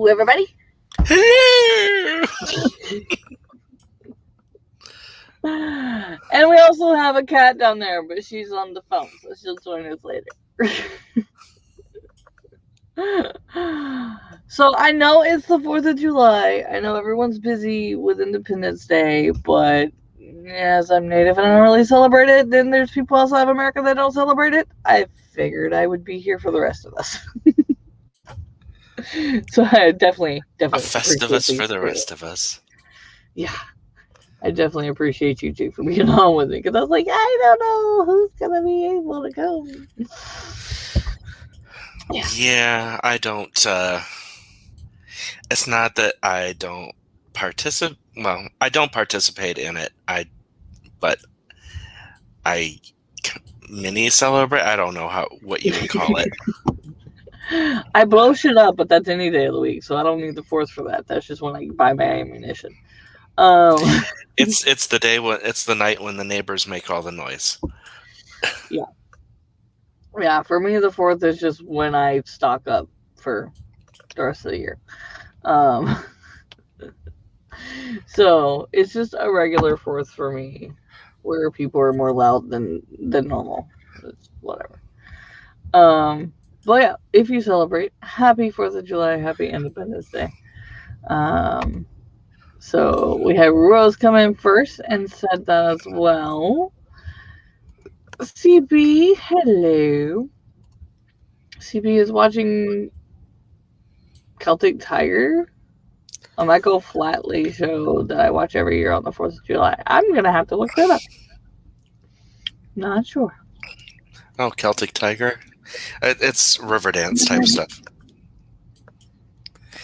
everybody. Hello. And we also have a cat down there, but she's on the phone, so she'll join us later. So I know it's the 4th of July. I know everyone's busy with Independence Day, but as I'm Native and I don't really celebrate it, then there's people outside of America that don't celebrate it. I figured I would be here for the rest of us. So I definitely A Festivus for the rest of us. Yeah. I definitely appreciate you two for being on with me, because I was like, I don't know who's going to be able to come. Yeah, I don't, it's not that I don't participate, well, I don't participate in it, but I mini celebrate, I don't know what you would call it. I blow shit up, but that's any day of the week, so I don't need the 4th for that. That's just when I buy my ammunition. It's the night when the neighbors make all the noise. Yeah, for me the 4th is just when I stock up for the rest of the year. So it's just a regular 4th for me, where people are more loud than normal. It's whatever. But yeah, if you celebrate, happy 4th of July, happy Independence Day. So we have Rose come in first and said that as well. CB, hello. CB is watching Celtic Tiger, a Michael Flatley show that I watch every year on the 4th of July. I'm going to have to look that up. Not sure. Oh, Celtic Tiger? It's Riverdance type stuff.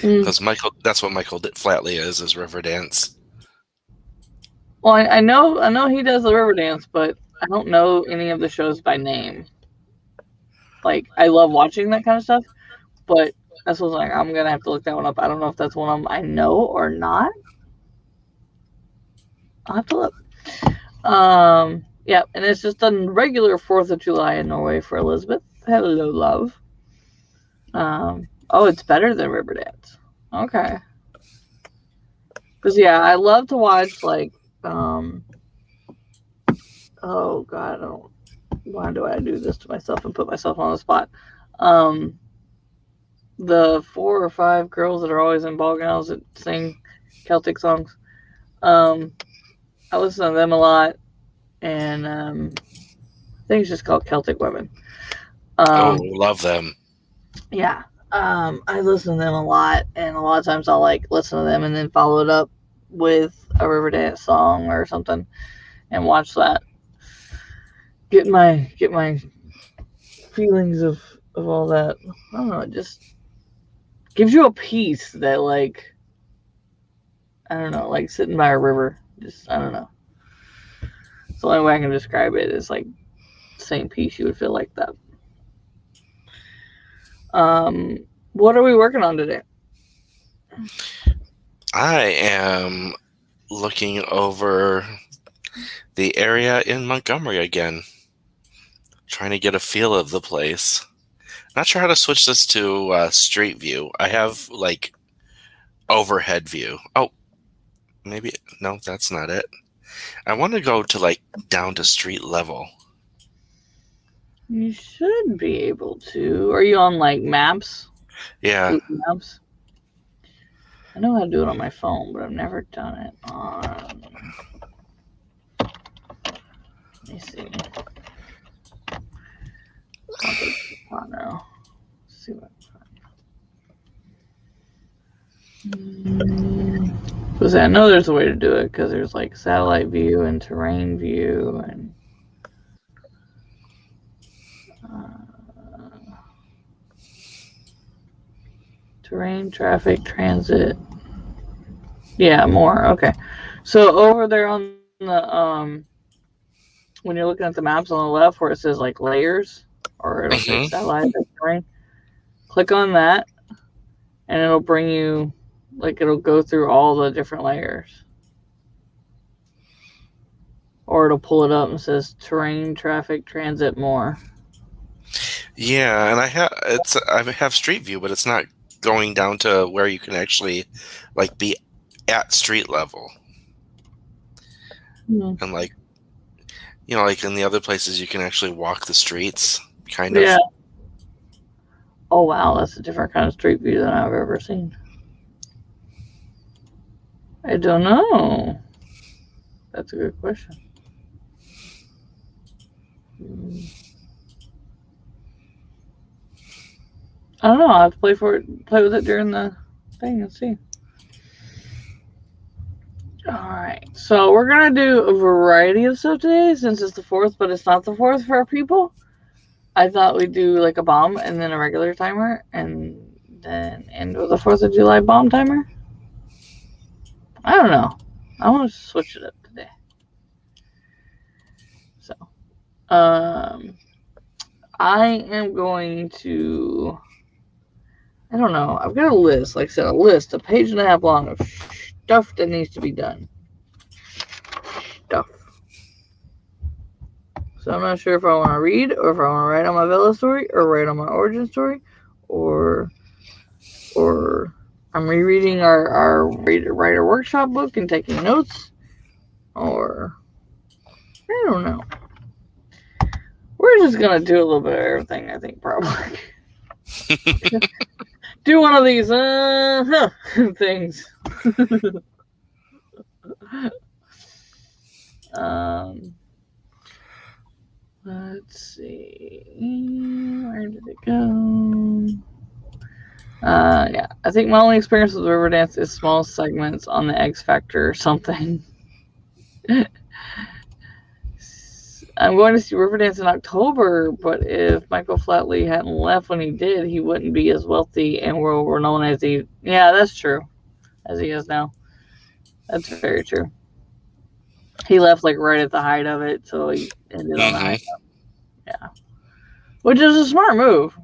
Because that's what Michael Flatley is Riverdance. Well, I know he does the Riverdance, but I don't know any of the shows by name. Like, I love watching that kind of stuff, but that's what's like, I'm going to have to look that one up. I don't know if that's one of them I know or not. I'll have to look. Yeah, and it's just a regular 4th of July in Norway for Elizabeth. Hello, love. Oh, it's better than Riverdance. Okay. Because, yeah, I love to watch, like, oh, God, why do I do this to myself and put myself on the spot? The 4 or 5 girls that are always in ball gowns that sing Celtic songs. I listen to them a lot, and I think it's just called Celtic Women. Love them. Yeah. I listen to them a lot, and a lot of times I'll like listen to them and then follow it up with a Riverdance song or something and watch that. Get my feelings of all that. I don't know, it just gives you a peace that, like, I don't know, like sitting by a river. Just, I don't know. It's the only way I can describe it. Is like the same peace you would feel like that. What are we working on today? I am looking over the area in Montgomery again, trying to get a feel of the place. Not sure how to switch this to street view. I have like overhead view. Oh, maybe no, that's not it. I want to go to like down to street level. You should be able to. Are you on like maps? Yeah. Google Maps? I know how to do it on my phone, but I've never done it on. Let me see. Let's see what because I know there's a way to do it, because there's like satellite view and terrain view and terrain, traffic, transit. Yeah, more. Okay. So over there on the when you're looking at the maps on the left where it says like layers, or it'll say satellite terrain, click on that and it'll bring you, like, it'll go through all the different layers. Or it'll pull it up and says terrain, traffic, transit, more. Yeah, and I have Street View, but it's not going down to where you can actually like be at street level. Hmm. And like, like in the other places you can actually walk the streets, kind of. Yeah. Oh wow, that's a different kind of street view than I've ever seen. I don't know. That's a good question. Hmm. I don't know. I'll have to play with it during the thing and see. Alright, so we're gonna do a variety of stuff today since it's the 4th, but it's not the 4th for our people. I thought we'd do like a bomb and then a regular timer and then end with a 4th of July bomb timer. I don't know. I want to switch it up today. So, um, I am going to. I don't know. I've got a list, like I said, a page and a half long of stuff that needs to be done. Stuff. So I'm not sure if I want to read or if I want to write on my Vela story or write on my origin story or I'm rereading our writer workshop book and taking notes or I don't know. We're just gonna do a little bit of everything, I think, probably. Do one of these things. um let's see. Where did it go? Yeah, I think my only experience with Riverdance is small segments on the X Factor or something. I'm going to see Riverdance in October, but if Michael Flatley hadn't left when he did, he wouldn't be as wealthy and world renowned as he. Yeah, that's true. As he is now. That's very true. He left like right at the height of it, so he ended on the high. Yeah, which is a smart move.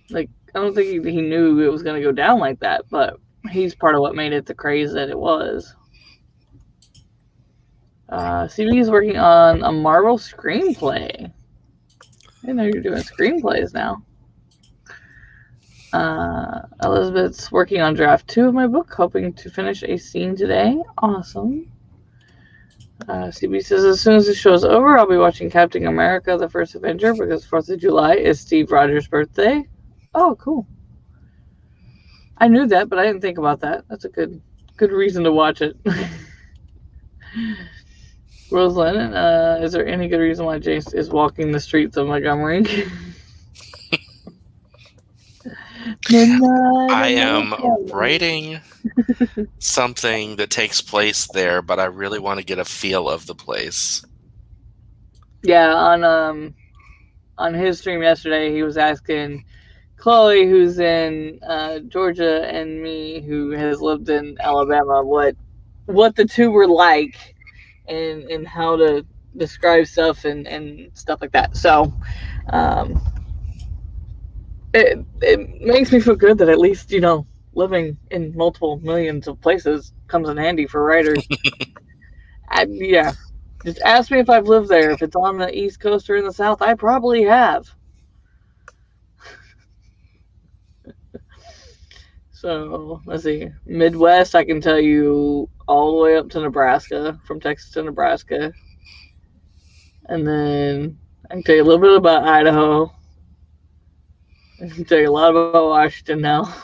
Like I don't think he knew it was going to go down like that, but he's part of what made it the craze that it was. CB is working on a Marvel screenplay. I didn't know you're doing screenplays now. Elizabeth's working on draft 2 of my book, hoping to finish a scene today. Awesome. CB says, as soon as the show's over, I'll be watching Captain America, the First Avenger, because 4th of July is Steve Rogers' birthday. Oh, cool. I knew that, but I didn't think about that. That's a good reason to watch it. Rosalind, is there any good reason why Jayce is walking the streets of Montgomery? I am writing something that takes place there, but I really want to get a feel of the place. Yeah, on his stream yesterday, he was asking Chloe, who's in Georgia, and me, who has lived in Alabama, what the two were like, and how to describe stuff and stuff like that. So, it makes me feel good that at least living in multiple millions of places comes in handy for writers. Yeah, just ask me if I've lived there. If it's on the East Coast or in the South, I probably have. So let's see. Midwest, I can tell you all the way up to Nebraska, from Texas to Nebraska. And then I can tell you a little bit about Idaho. I can tell you a lot about Washington now.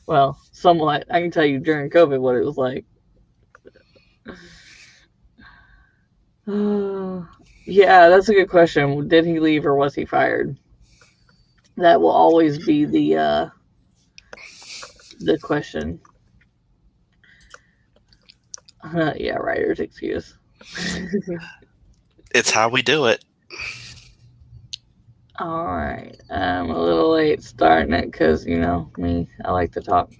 Well, somewhat. I can tell you during COVID what it was like. Yeah, that's a good question. Did he leave or was he fired? That will always be the question. Yeah, writer's excuse. It's how we do it. All right, I'm a little late starting it because me, I like to talk.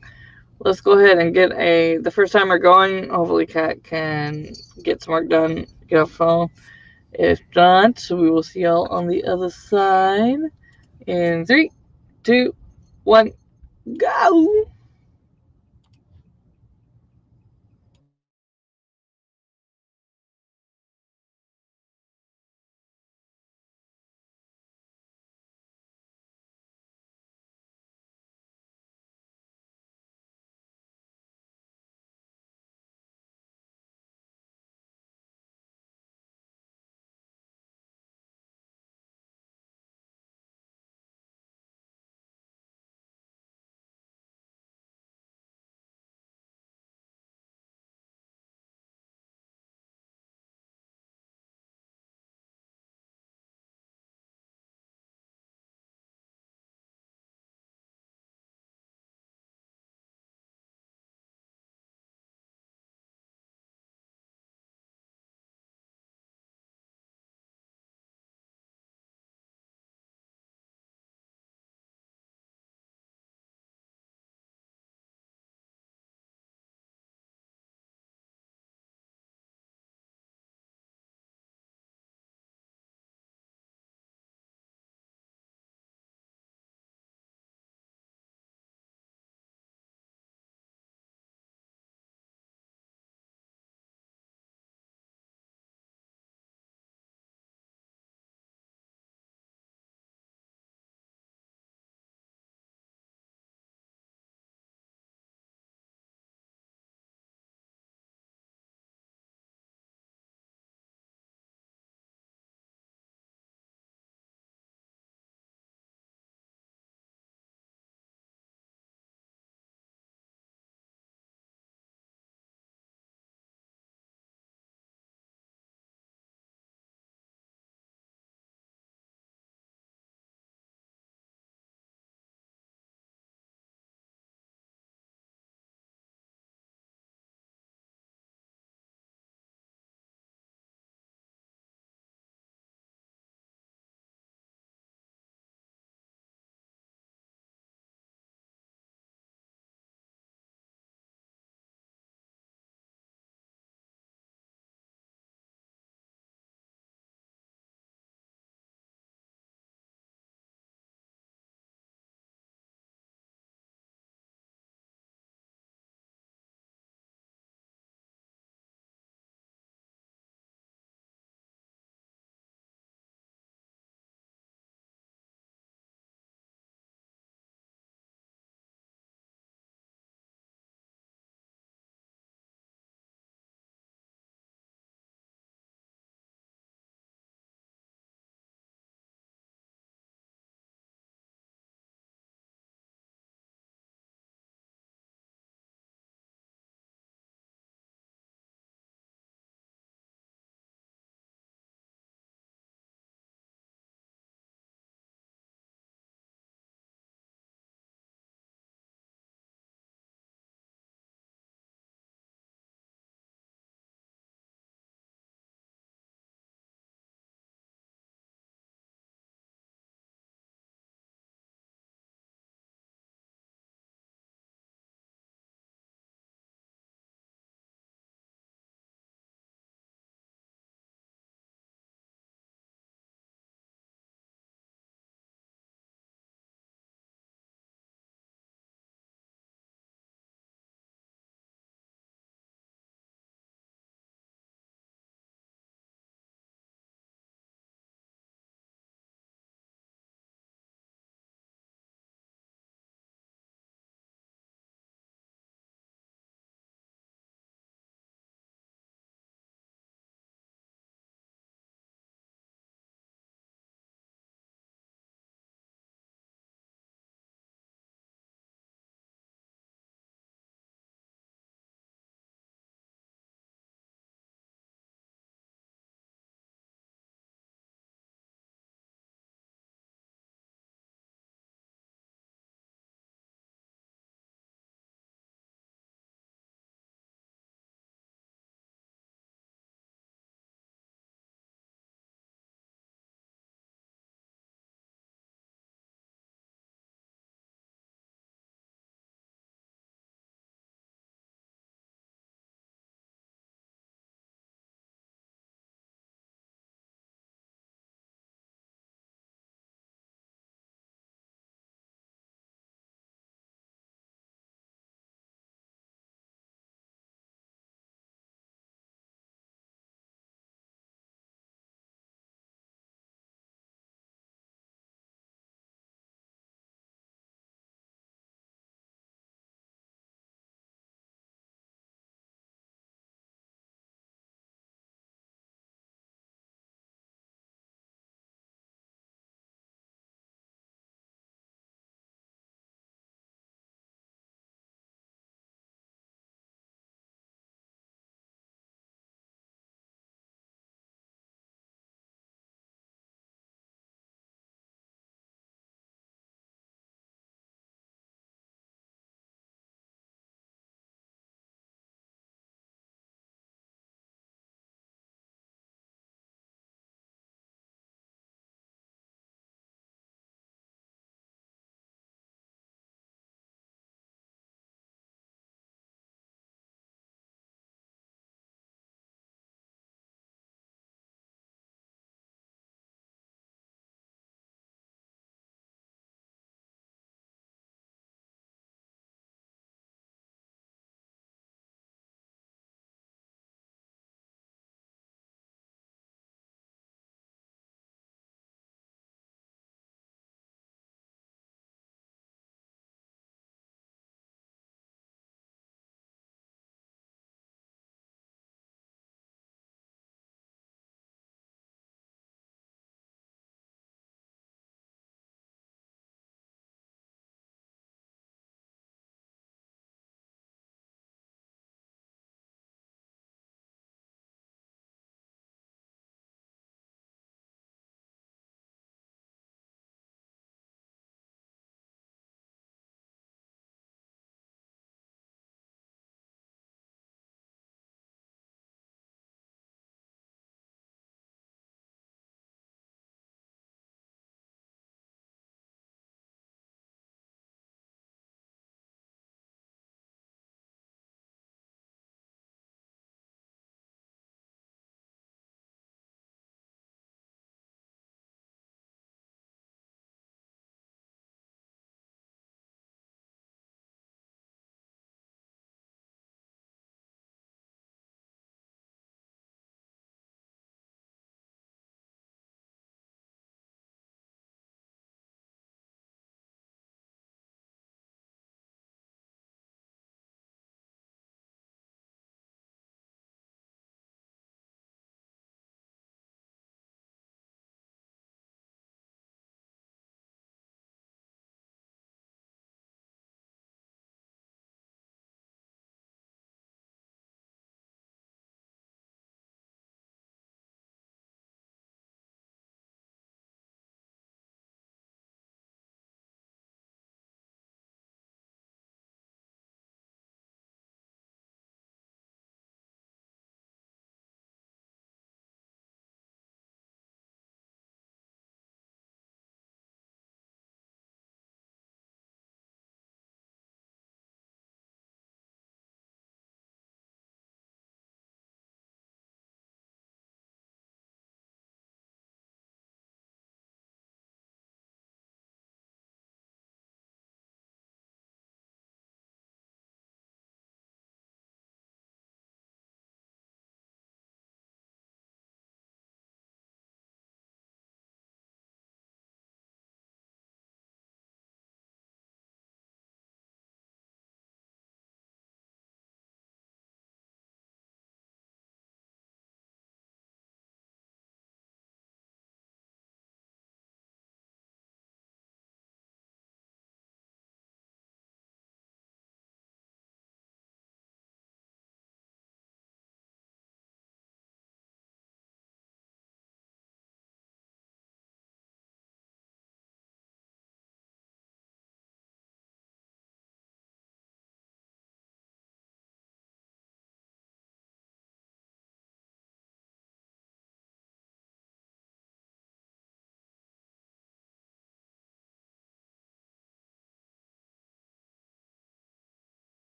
Let's go ahead and get the first timer going. Hopefully, Kat can get some work done. Get off phone. If not, we will see y'all on the other side. In 3, 2, 1, go!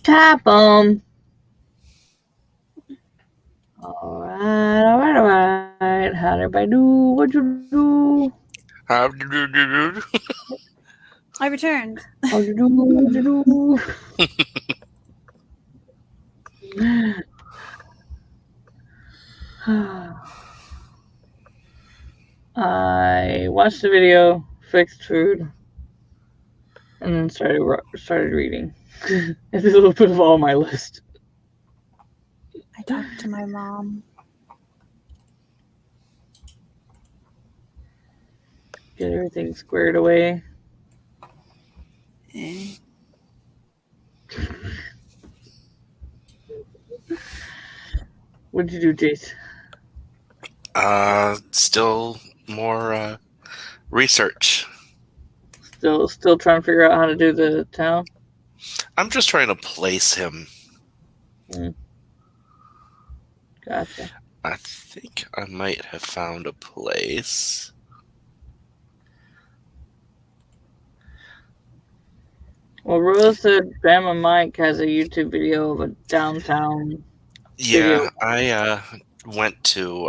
Tap them. Alright. How did I do? What'd you do? How do you do? I returned. How'd you do? What'd you do? I watched the video, fixed food, and then started reading. It's a little bit of all my list. I talked to my mom. Get everything squared away. What'd you do, Jayce? Still more research. Still trying to figure out how to do the town? I'm just trying to place him. Gotcha. I think I might have found a place. Well, Rose said Bama Mike has a YouTube video of a downtown. Yeah, I went to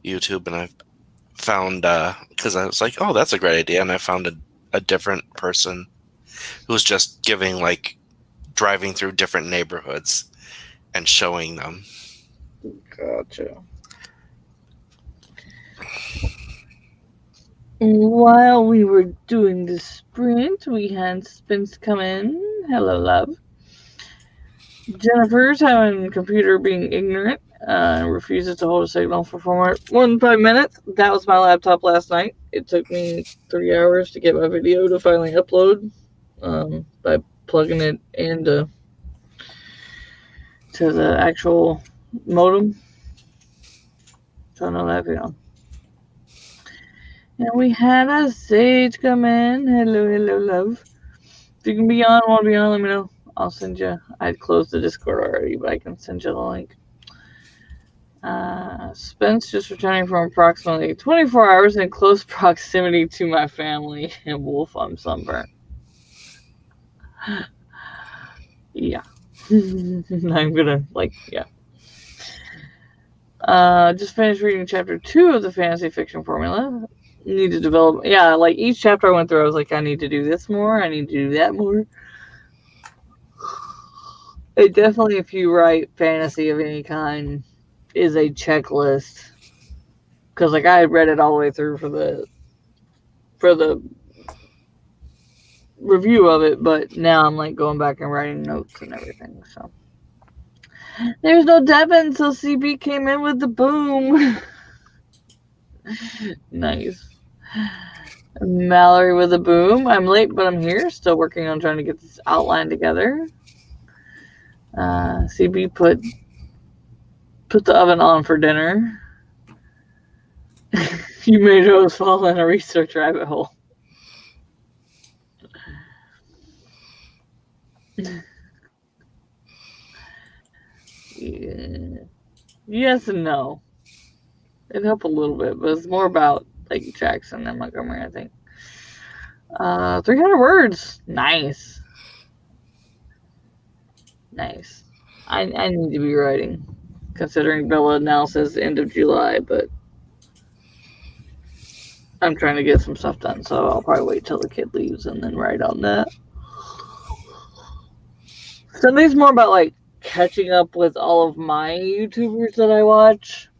YouTube and I found, because I was like, oh, that's a great idea. And I found a different person who was just giving, like, driving through different neighborhoods and showing them. Gotcha. While we were doing the sprint, we had Spence come in. Hello, love. Jennifer's having computer being ignorant and refuses to hold a signal for more than 5 minutes. That was my laptop last night. It took me 3 hours to get my video to finally upload by plugging it into the actual modem. So I know that feeling. And we had a Sage come in. Hello, love. If you can be on, want to be on, let me know. I'll send you. I'd closed the Discord already, but I can send you the link. Spence just returning from approximately 24 hours in close proximity to my family. And Wolf, I'm sunburnt. Yeah. I'm gonna, yeah. Just finished reading chapter 2 of the fantasy fiction formula. Need to develop. Yeah, like each chapter I went through, I was like, I need to do this more. I need to do that more. It definitely, if you write fantasy of any kind, is a checklist. Because like I had read it all the way through for the review of it, but now I'm like going back and writing notes and everything. So there's no Devin, so CB came in with the boom. Nice. Mallory with a boom. I'm late, but I'm here. Still working on trying to get this outline together. CB put the oven on for dinner. You made us fall in a research rabbit hole. Yeah. Yes and no. It helped a little bit, but it's more about like Jackson and Montgomery, I think. 300 words. Nice. I need to be writing, considering Bella now says end of July, but I'm trying to get some stuff done, so I'll probably wait till the kid leaves and then write on that. Sunday's more about like catching up with all of my YouTubers that I watch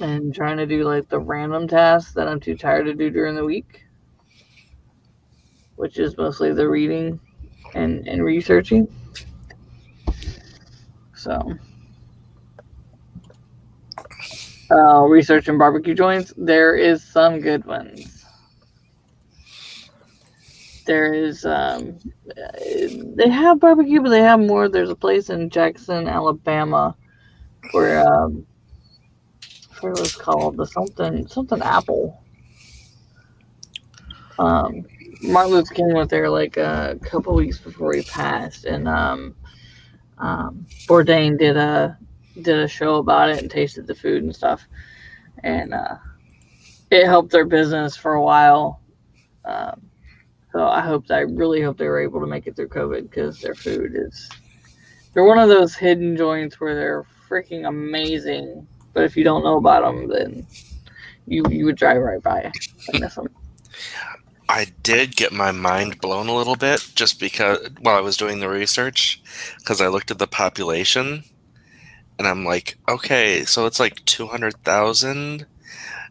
and trying to do like the random tasks that I'm too tired to do during the week, which is mostly the reading and researching. So, research and barbecue joints. There is some good ones. There is, they have barbecue, but they have more. There's a place in Jackson, Alabama, where, I forget what it's called, the something apple. Martin Luther King went there like a couple weeks before he passed, and Bourdain did a show about it and tasted the food and stuff, and it helped their business for a while. So So I really hope they were able to make it through COVID, because their food is, they're one of those hidden joints where they're freaking amazing. But if you don't know about them, then you would drive right by and miss them. I did get my mind blown a little bit just because while I was doing the research, because I looked at the population and I'm like, okay, so it's like 200,000.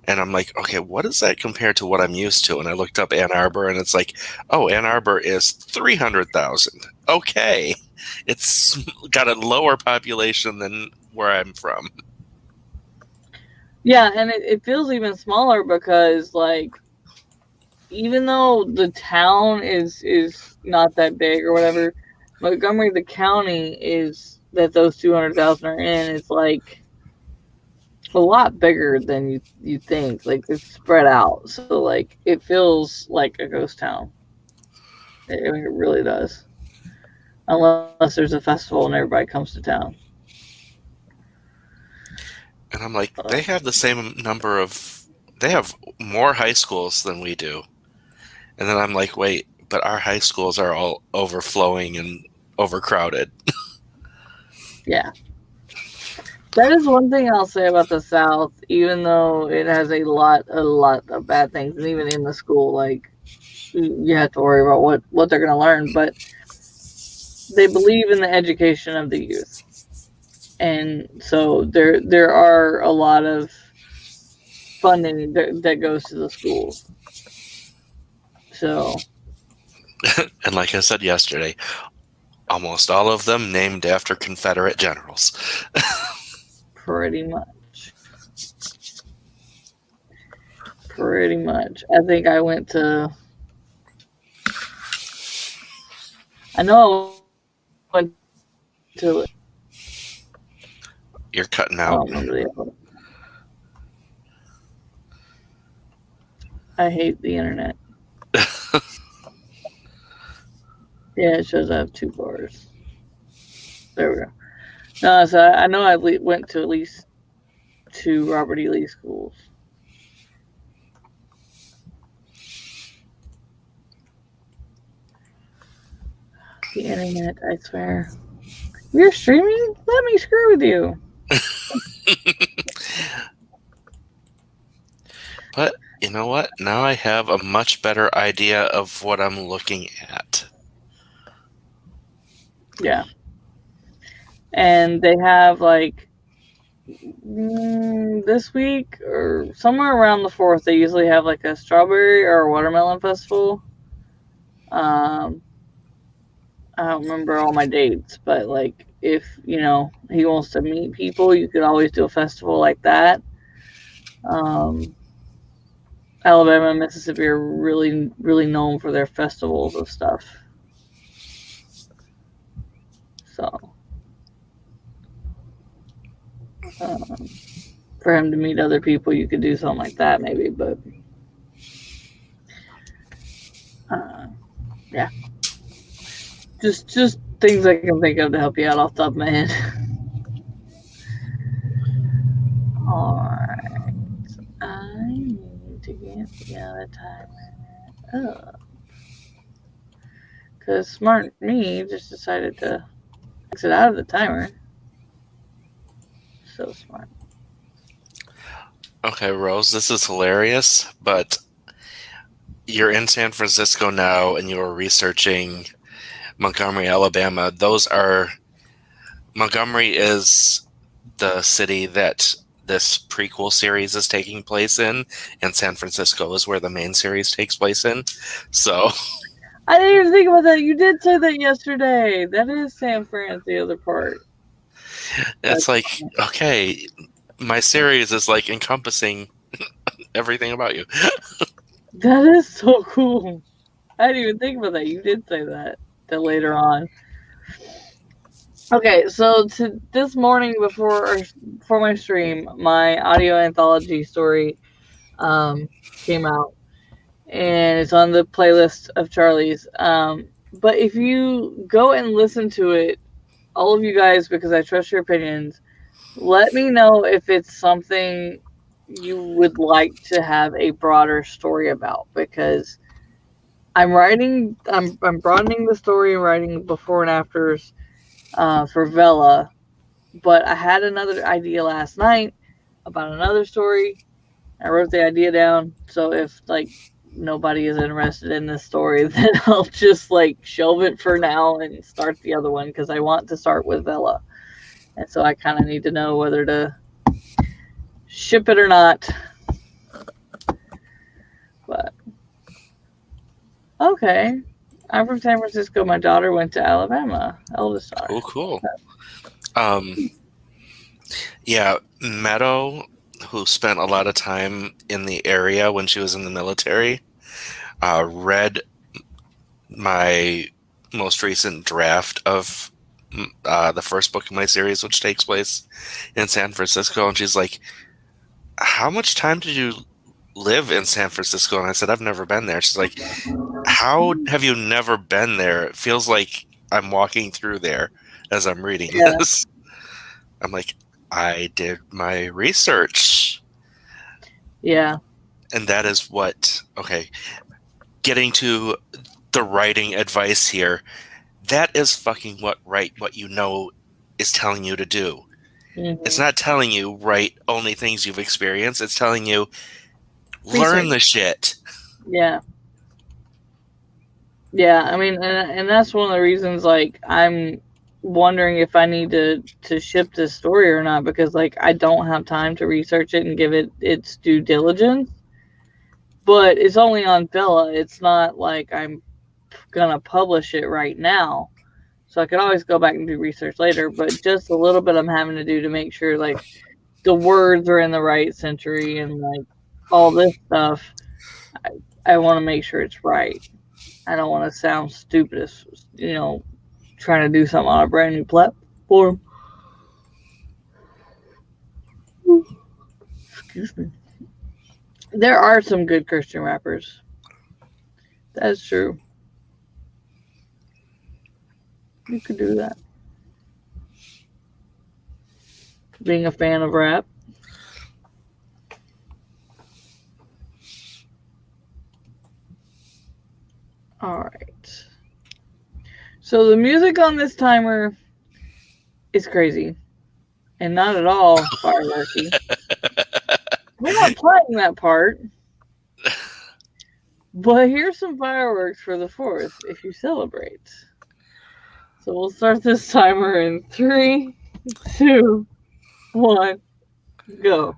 And I'm like, okay, what is that compared to what I'm used to? And I looked up Ann Arbor and it's like, oh, Ann Arbor is 300,000. Okay. It's got a lower population than where I'm from. Yeah, and it feels even smaller because, like, even though the town is not that big or whatever, Montgomery, the county is that those 200,000 are in, is like a lot bigger than you think. Like, it's spread out, so like it feels like a ghost town. I mean, it really does, unless there's a festival and everybody comes to town. And I'm like, they have the same number of, they have more high schools than we do. And then I'm like, wait, but our high schools are all overflowing and overcrowded. Yeah. That is one thing I'll say about the South, even though it has a lot of bad things, and even in the school, like, you have to worry about what they're going to learn, but they believe in the education of the youth. And so there are a lot of funding that goes to the schools. So, And like I said yesterday, almost all of them named after Confederate generals. pretty much. Pretty much. I think I went to, I know I went to, You're cutting I out. don't remember the other. I hate the internet. Yeah, it shows I have 2 bars. There we go. No, so I know I went to at least 2 Robert E. Lee schools. The internet, I swear. You're streaming? Let me screw with you. But you know what? Now I have a much better idea of what I'm looking at. Yeah. And they have, like, this week or somewhere around the 4th, they usually have like a strawberry or a watermelon festival. I don't remember all my dates, but like, if he wants to meet people, you could always do a festival like that. Alabama and Mississippi are really, really known for their festivals of stuff. So, for him to meet other people, you could do something like that maybe, but yeah. Just things I can think of to help you out off the top of my head. Alright. I need to get the other timer up. Because smart me just decided to exit out of the timer. So smart. Okay, Rose, this is hilarious, but you're in San Francisco now and you're researching Montgomery, Alabama. Montgomery is the city that this prequel series is taking place in, and San Francisco is where the main series takes place in. So I didn't even think about that. You did say that yesterday. That is San Fran, the other part. it's like, okay, my series is like encompassing everything about you. That is so cool. I didn't even think about that. You did say that later on. Okay, so this morning before my stream, my audio anthology story came out, and it's on the playlist of Charlie's. But if you go and listen to it, all of you guys, because I trust your opinions, let me know if it's something you would like to have a broader story about, because I'm writing. I'm broadening the story and writing before and afters for Vela. But I had another idea last night about another story. I wrote the idea down. So if like nobody is interested in this story, then I'll just like shelve it for now and start the other one because I want to start with Vela. And so I kind of need to know whether to ship it or not. But okay. I'm from San Francisco. My daughter went to Alabama. Eldest daughter. Oh, cool. Yeah, Meadow, who spent a lot of time in the area when she was in the military, read my most recent draft of the first book in my series, which takes place in San Francisco, and she's like, "How much time did you live in San Francisco?" And I said, "I've never been there." She's like, "How have you never been there? It feels like I'm walking through there as I'm reading Yeah. this." I'm like, "I did my research." Yeah. And that is what, okay, getting to the writing advice here, that is fucking what you know is telling you to do. It's Mm-hmm. not telling you write only things you've experienced. It's telling you learn Research. the shit. Yeah. Yeah. I mean, and that's one of the reasons, like, I'm wondering if I need to ship this story or not because, like, I don't have time to research it and give it its due diligence. But it's only on Villa. It's not like I'm gonna publish it right now. So I could always go back and do research later, but just a little bit I'm having to do to make sure like the words are in the right century and like all this stuff. I want to make sure it's right. I don't want to sound stupid as trying to do something on a brand new platform. Excuse me. There are some good Christian rappers. That's true. You could do that. Being a fan of rap. All right. So the music on this timer is crazy and not at all fireworky. We're not playing that part, but here's some fireworks for the 4th if you celebrate. So we'll start this timer in 3, 2, 1, go.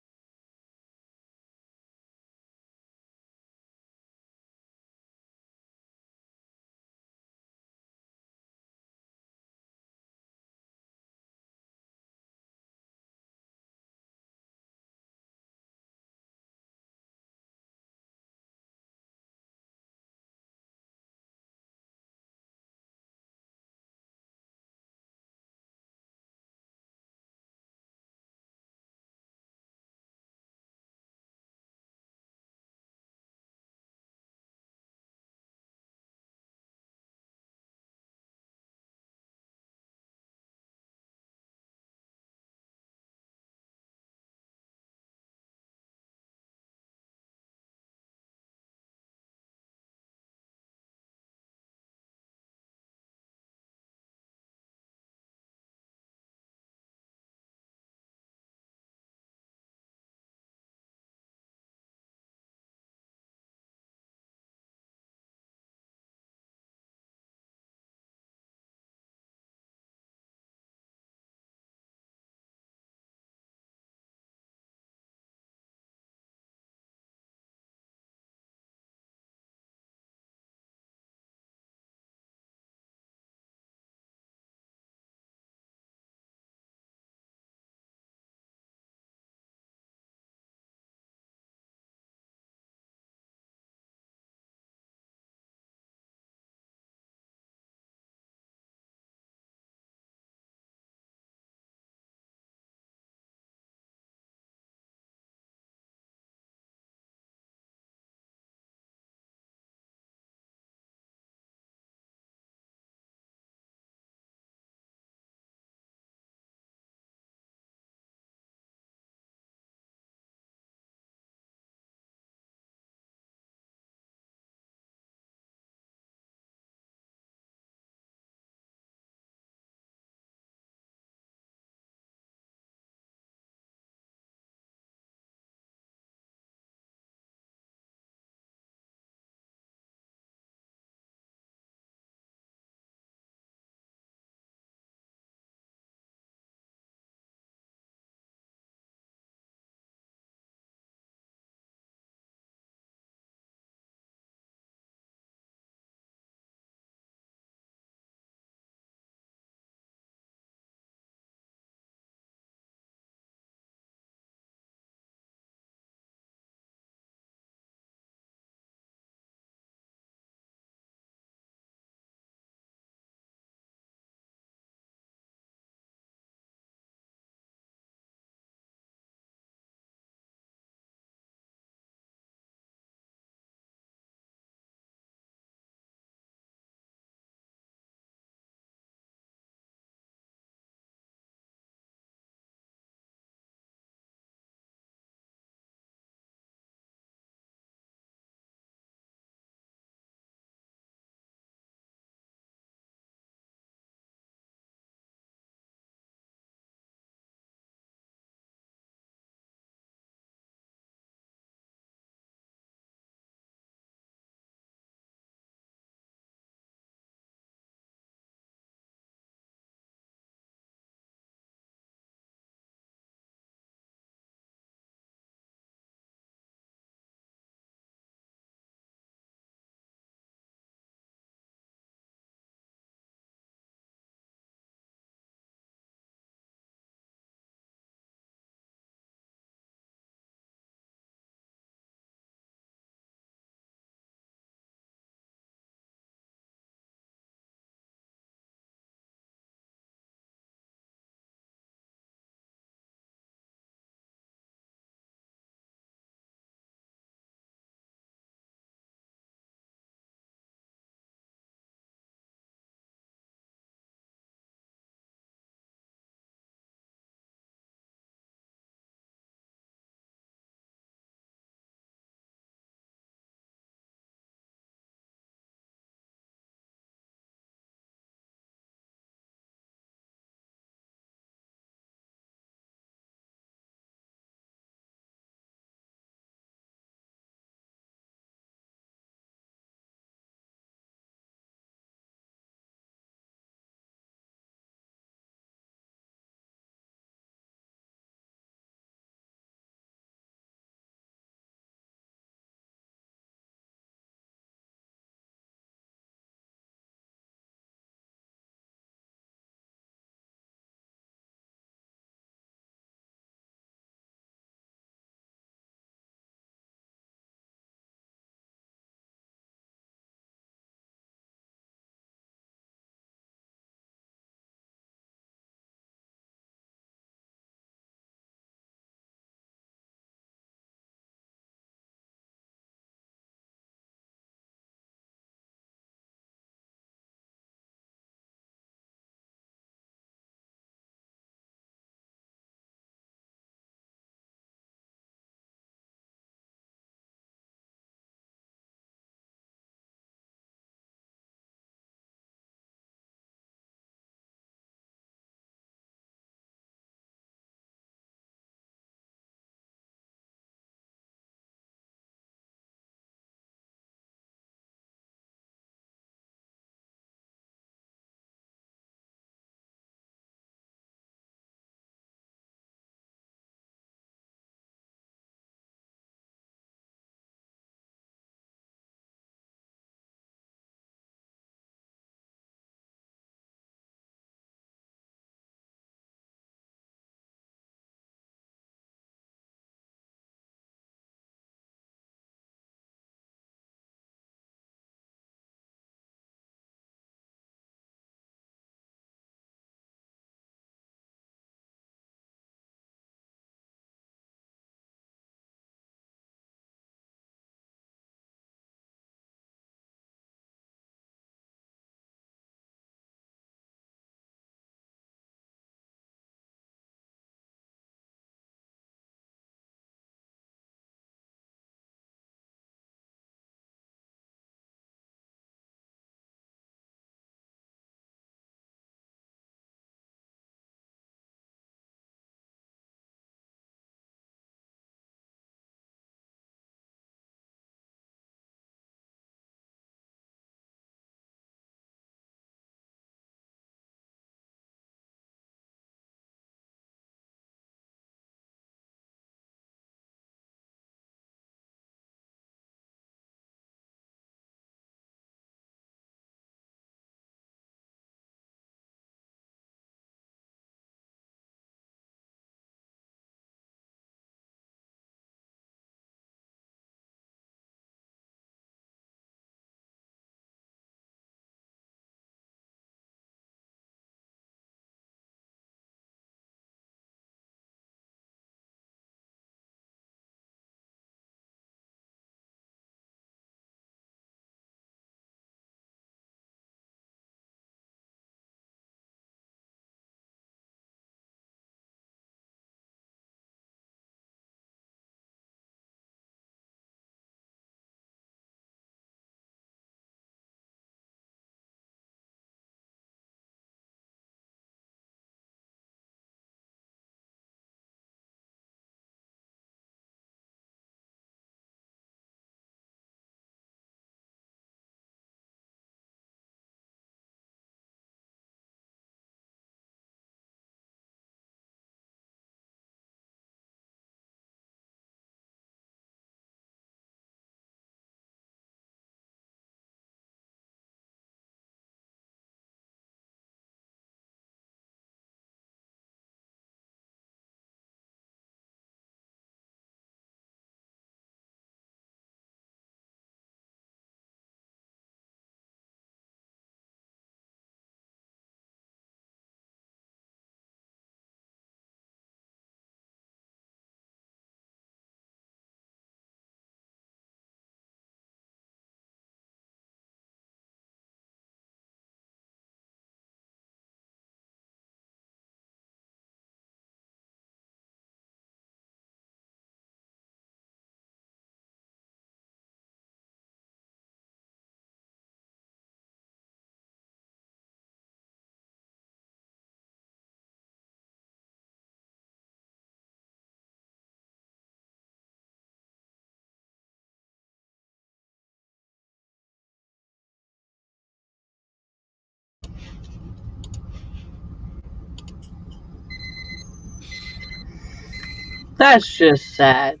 That's just sad.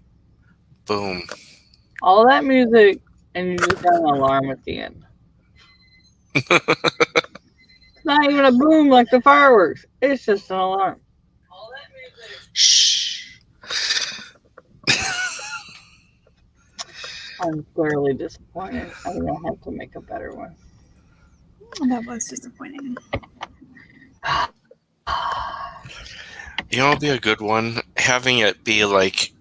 Boom. All that music, and you just got an alarm at the end. It's not even a boom like the fireworks. It's just an alarm. Shh. I'm thoroughly disappointed. I'm gonna have to make a better one. That was disappointing. You know, it'd be a good one. Having it be like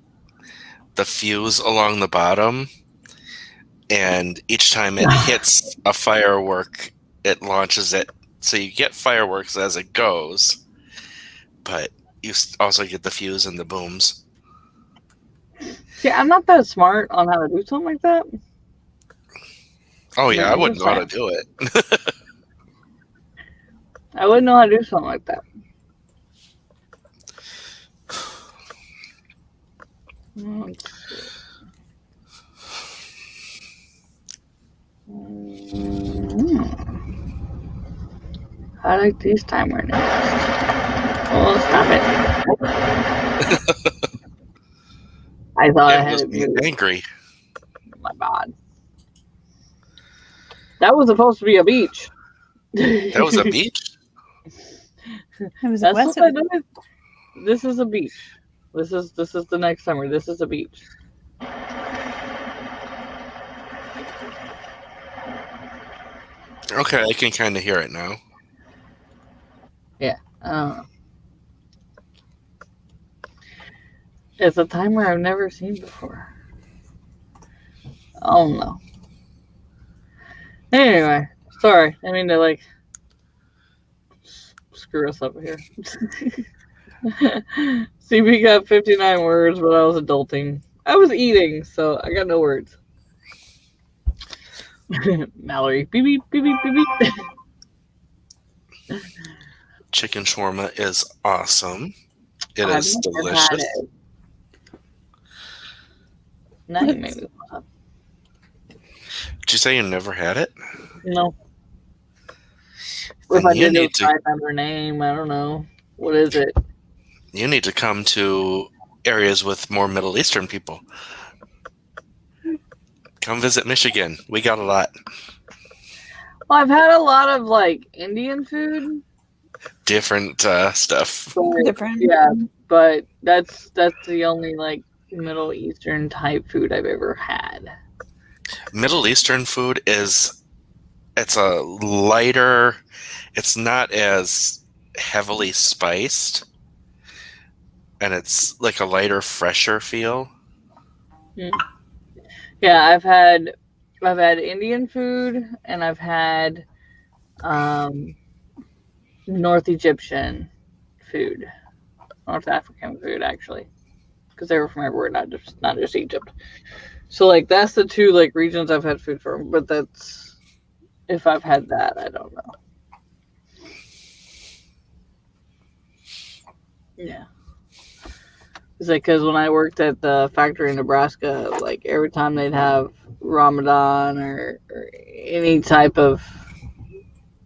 the fuse along the bottom, and each time it hits a firework, it launches it. So you get fireworks as it goes, but you also get the fuse and the booms. See, I'm not that smart on how to do something like that. Oh yeah, Yeah, I I'm wouldn't just know how to do it. I wouldn't know how to do something like that. Let's see. I like these timer names. Oh, stop it. I thought I It had was it me muted. angry. Oh my God. That was supposed to be a beach. That was a beach? It was That's west what of I did. This is a beach. This is the next summer. This is a beach. Okay, I can kind of hear it now. It's a timer I've never seen before. Oh no. Anyway, sorry. I mean to like screw us up here. See, we got 59 words, but I was adulting. I was eating, so I got no words. Mallory, beep beep beep beep beep beep. Chicken shawarma is awesome. It I've is never delicious. had it. Now you made me laugh. Did you say you never had it? No. Then If I you did, it need was to. by another name. I don't know. What is it? You need to come to areas with more Middle Eastern people. Come visit Michigan. We got a lot. Well, I've had a lot of like Indian food. Different stuff. But, different. yeah, but that's the only like Middle Eastern type food I've ever had. Middle Eastern food it's a lighter, it's not as heavily spiced, and it's like a lighter, fresher feel. Yeah, I've had Indian food and I've had North Egyptian food, North African food actually, because they were from everywhere, not just Egypt. So like that's the two like regions I've had food from, but that's if I've had that, I don't know. Yeah. It's like because when I worked at the factory in Nebraska, like every time they'd have Ramadan or any type of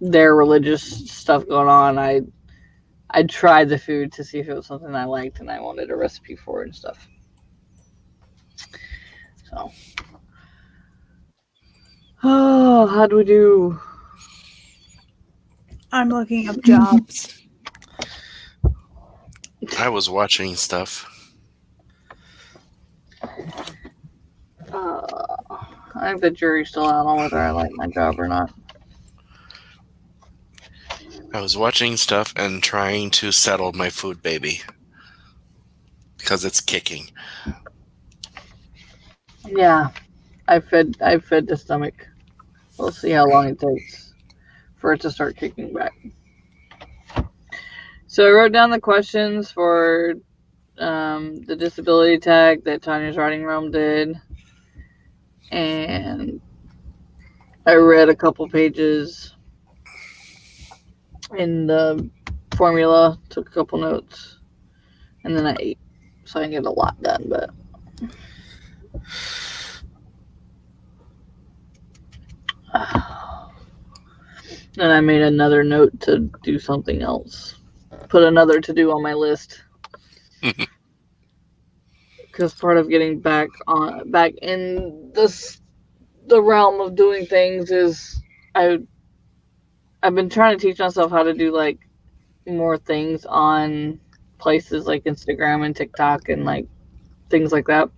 their religious stuff going on, I'd try the food to see if it was something I liked and I wanted a recipe for it and stuff. So, oh, how do we do? I'm looking up jobs. I was watching stuff. I think the jury's still out on whether I like my job or not. I was watching stuff and trying to settle my food baby because it's kicking. Yeah, I fed the stomach. We'll see how long it takes for it to start kicking back. So I wrote down the questions for the disability tag that Tanya's Writing Room did, and I read a couple pages in the formula, took a couple notes, and then I ate. So I didn't get a lot done, but then I made another note to do something else. Put another to do on my list. because part of getting back in the realm of doing things is I've been trying to teach myself how to do like more things on places like Instagram and TikTok and like things like that.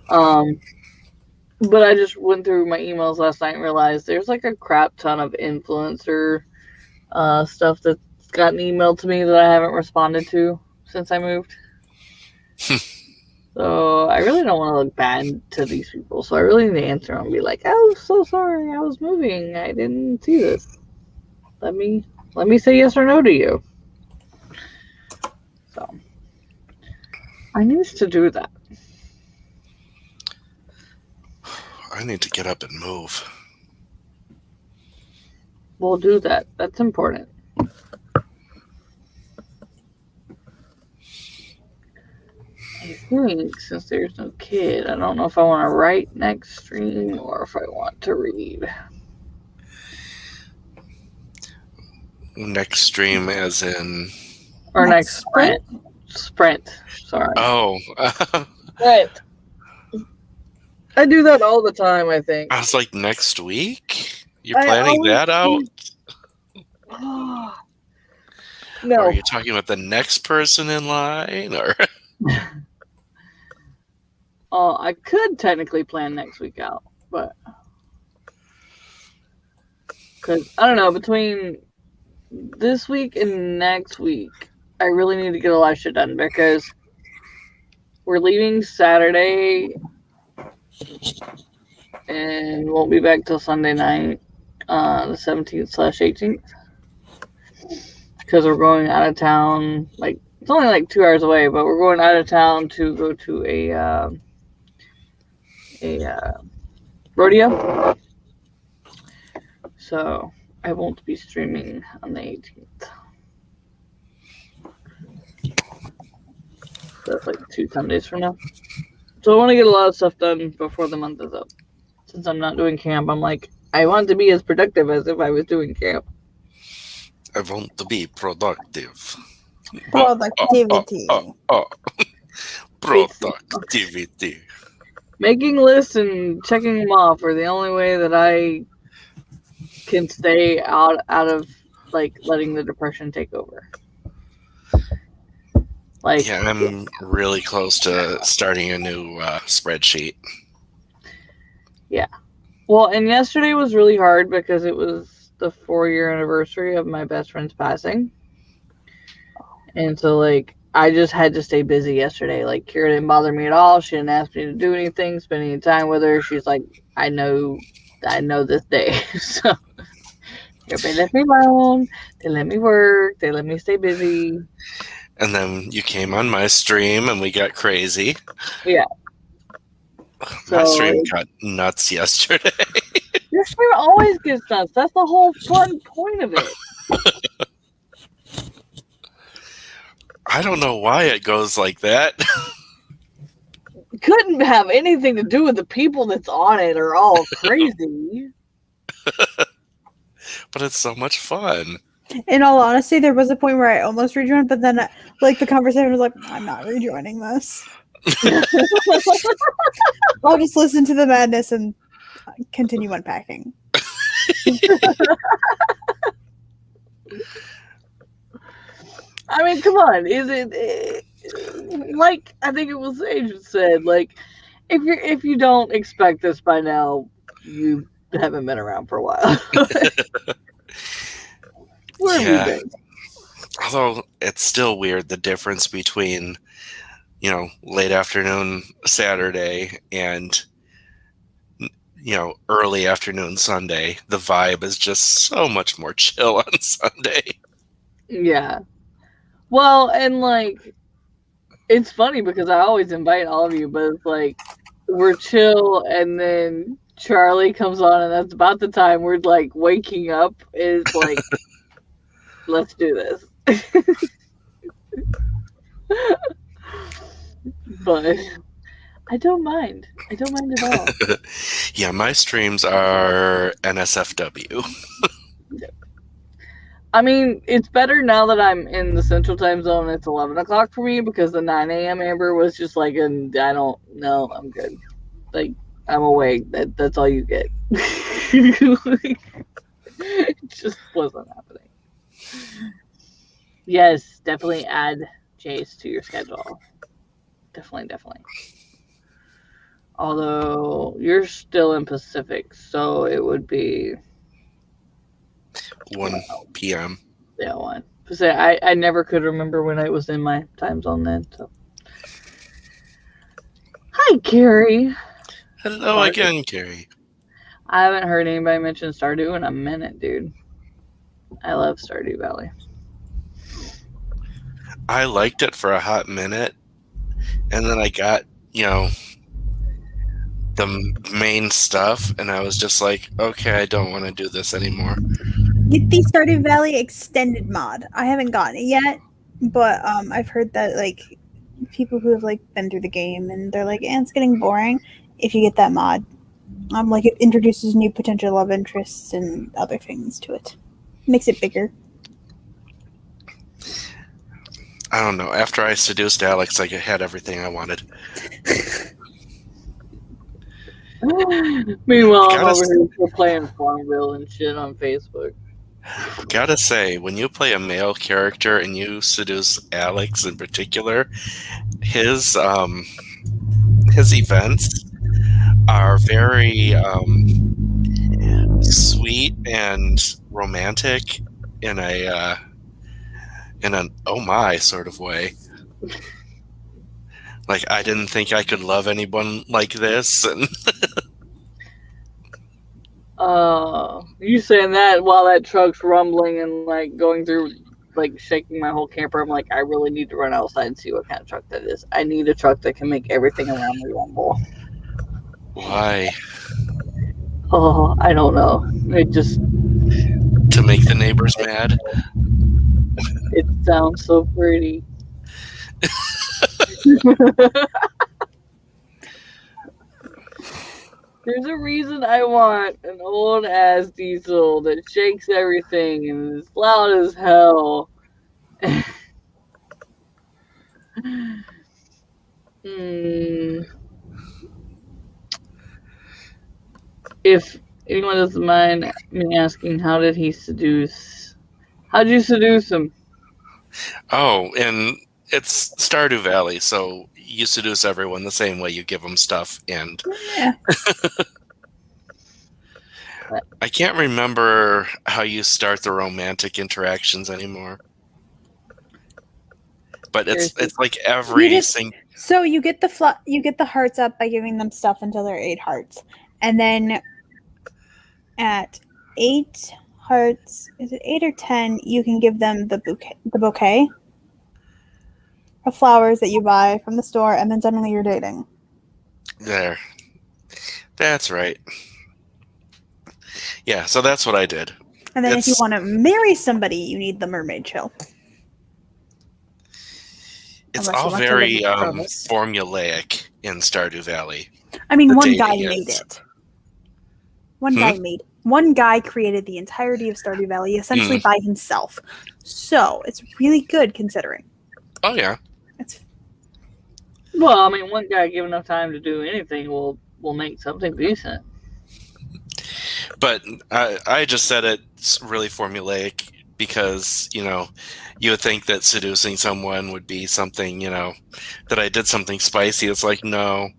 But I just went through my emails last night and realized there's like a crap ton of influencer stuff that's gotten emailed to me that I haven't responded to since I moved. So I really don't want to look bad to these people. So I really need to answer them and be like, "Oh, so sorry, I was moving. I didn't see this. Let me say yes or no to you." So I need to do that. I need to get up and move. We'll do that. That's important. I think since there's no kid, I don't know if I want to write next stream or if I want to read. Next stream as in... Or next sprint. Sprint. Sorry. Oh. Sprint. I do that all the time, I think. I was like, next week? You're planning that out? No. Or are you talking about the next person in line? Or I could technically plan next week out, but because I don't know, between this week and next week, I really need to get a lot of shit done because we're leaving Saturday and won't be back till Sunday night, the 17th/18th, because we're going out of town. Like, it's only like 2 hours away, but we're going out of town to go to a rodeo. So I won't be streaming on the 18th. That's like 2 Sundays from now. So I want to get a lot of stuff done before the month is up. Since I'm not doing camp, I'm like, I want to be as productive as if I was doing camp. I want to be productive. Productivity. Productivity. Making lists and checking them off are the only way that I can stay out of like letting the depression take over. Like, Yeah, I'm really close to starting a new spreadsheet. Yeah. Well, and yesterday was really hard because it was the 4-year anniversary of my best friend's passing. And so, like, I just had to stay busy yesterday. Like, Kira didn't bother me at all. She didn't ask me to do anything, spend any time with her. She's like, I know this day. So, everybody left me alone. They let me work. They let me stay busy. And then you came on my stream and we got crazy. Yeah. My So, stream got nuts yesterday. Your stream always gets nuts. That's the whole fun point of it. I don't know why it goes like that. Couldn't have anything to do with the people that's on it are all crazy. But it's so much fun. In all honesty, there was a point where I almost rejoined, but then like the conversation was like, I'm not rejoining this. I'll just listen to the madness and continue unpacking. I mean, come on. Is it like I think it was Agent said? Like, if you don't expect this by now, you haven't been around for a while. Where have you been? Although it's still weird the difference between, late afternoon Saturday and, early afternoon Sunday. The vibe is just so much more chill on Sunday. Yeah. Well, and like, it's funny because I always invite all of you, but it's like, we're chill and then Charlie comes on and that's about the time we're like waking up. Is like, let's do this. But I don't mind. I don't mind at all. Yeah, my streams are NSFW. I mean, it's better now that I'm in the Central Time Zone. It's 11 o'clock for me because the 9 a.m. Amber was just like, I don't know, I'm good. Like, I'm awake. That's all you get. Like, it just wasn't happening. Yes, definitely add Jayce to your schedule. Definitely. Although you're still in Pacific, so it would be 1 p.m. Yeah, 1. I never could remember when I was in my time zone then. So, hi, Carrie. Hello again, Carrie. I haven't heard anybody mention Stardew in a minute, dude. I love Stardew Valley. I liked it for a hot minute, and then I got, the main stuff, and I was just like, okay, I don't want to do this anymore. Get the Stardew Valley extended mod. I haven't gotten it yet, but I've heard that like people who have like been through the game and they're like, it's getting boring. If you get that mod, like it introduces new potential love interests and other things to it. Makes it bigger. I don't know. After I seduced Alex, I had everything I wanted. Meanwhile, I'm over here still playing Farmville and shit on Facebook. Gotta say, when you play a male character and you seduce Alex in particular, his events are very sweet and romantic in an oh my sort of way. Like, I didn't think I could love anyone like this. And you saying that while that truck's rumbling and like going through, like shaking my whole camper, I'm like, I really need to run outside and see what kind of truck that is. I need a truck that can make everything around me rumble. why? Oh, I don't know. It just To make the neighbors mad? it sounds so pretty. There's a reason I want an old ass diesel that shakes everything and is loud as hell. If anyone doesn't mind me asking, how did you seduce him? Oh, and it's Stardew Valley, so you seduce everyone the same way. You give them stuff, and Yeah. I can't remember how you start the romantic interactions anymore. But it's like every single. So you get the hearts up by giving them stuff until they're 8 hearts, and then at 8 hearts, is it 8 or 10? You can give them the bouquet of flowers that you buy from the store, and then suddenly you're dating. There, that's right. Yeah, so that's what I did. And then if you want to marry somebody, you need the mermaid chill. It's all very formulaic in Stardew Valley. I mean, one guy made it. One guy created the entirety of Stardew Valley essentially by himself. So it's really good considering. Oh yeah. Well, I mean, one guy given enough time to do anything will make something decent. But I just said it's really formulaic because, you would think that seducing someone would be something, that I did something spicy. It's like, no,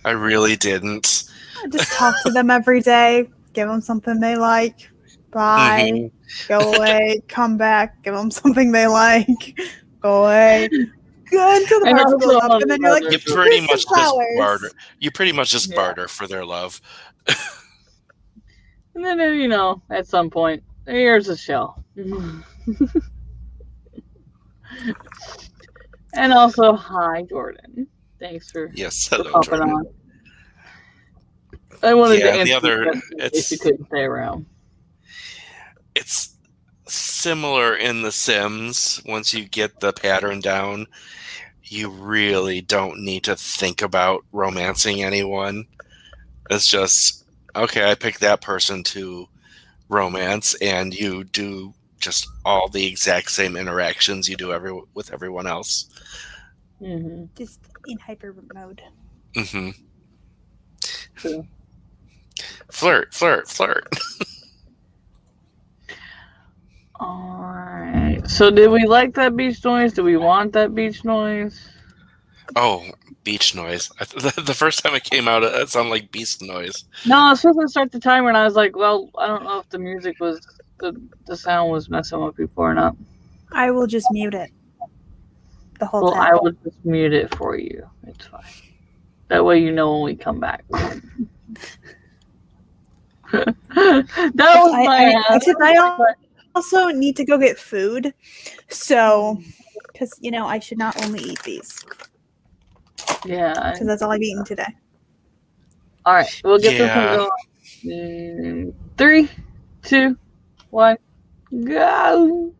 I really didn't. Just talk to them every day. Give them something they like. Bye. Mm-hmm. Go away. Come back. Give them something they like. Go away. Go until the hearts blow up, and then you're like, you pretty much just barter. You pretty much just barter for their love. And then, at some point, here's a shell. And also, hi, Jordan. Thanks for hello, Jordan. On. I wanted to answer if you couldn't stay around. It's similar in The Sims. Once you get the pattern down, you really don't need to think about romancing anyone. It's just, okay, I picked that person to romance, and you do just all the exact same interactions you do with everyone else. Mm-hmm. Just in hyper mode. Mm-hmm. True. Flirt, flirt, flirt. Alright. So did we like that beach noise? Do we want that beach noise? Oh, beach noise. The first time it came out, it sounded like beast noise. No, I was supposed to start the timer and I was like, well, I don't know if the music was the sound was messing with people or not. I will just mute it the whole Well, time. I will just mute it for you. It's fine. That way you know when we come back. That was I also need to go get food, so because I should not only eat these. Yeah. Because that's all I've eaten today. All right, we'll get this one going. 3, 2, 1, go.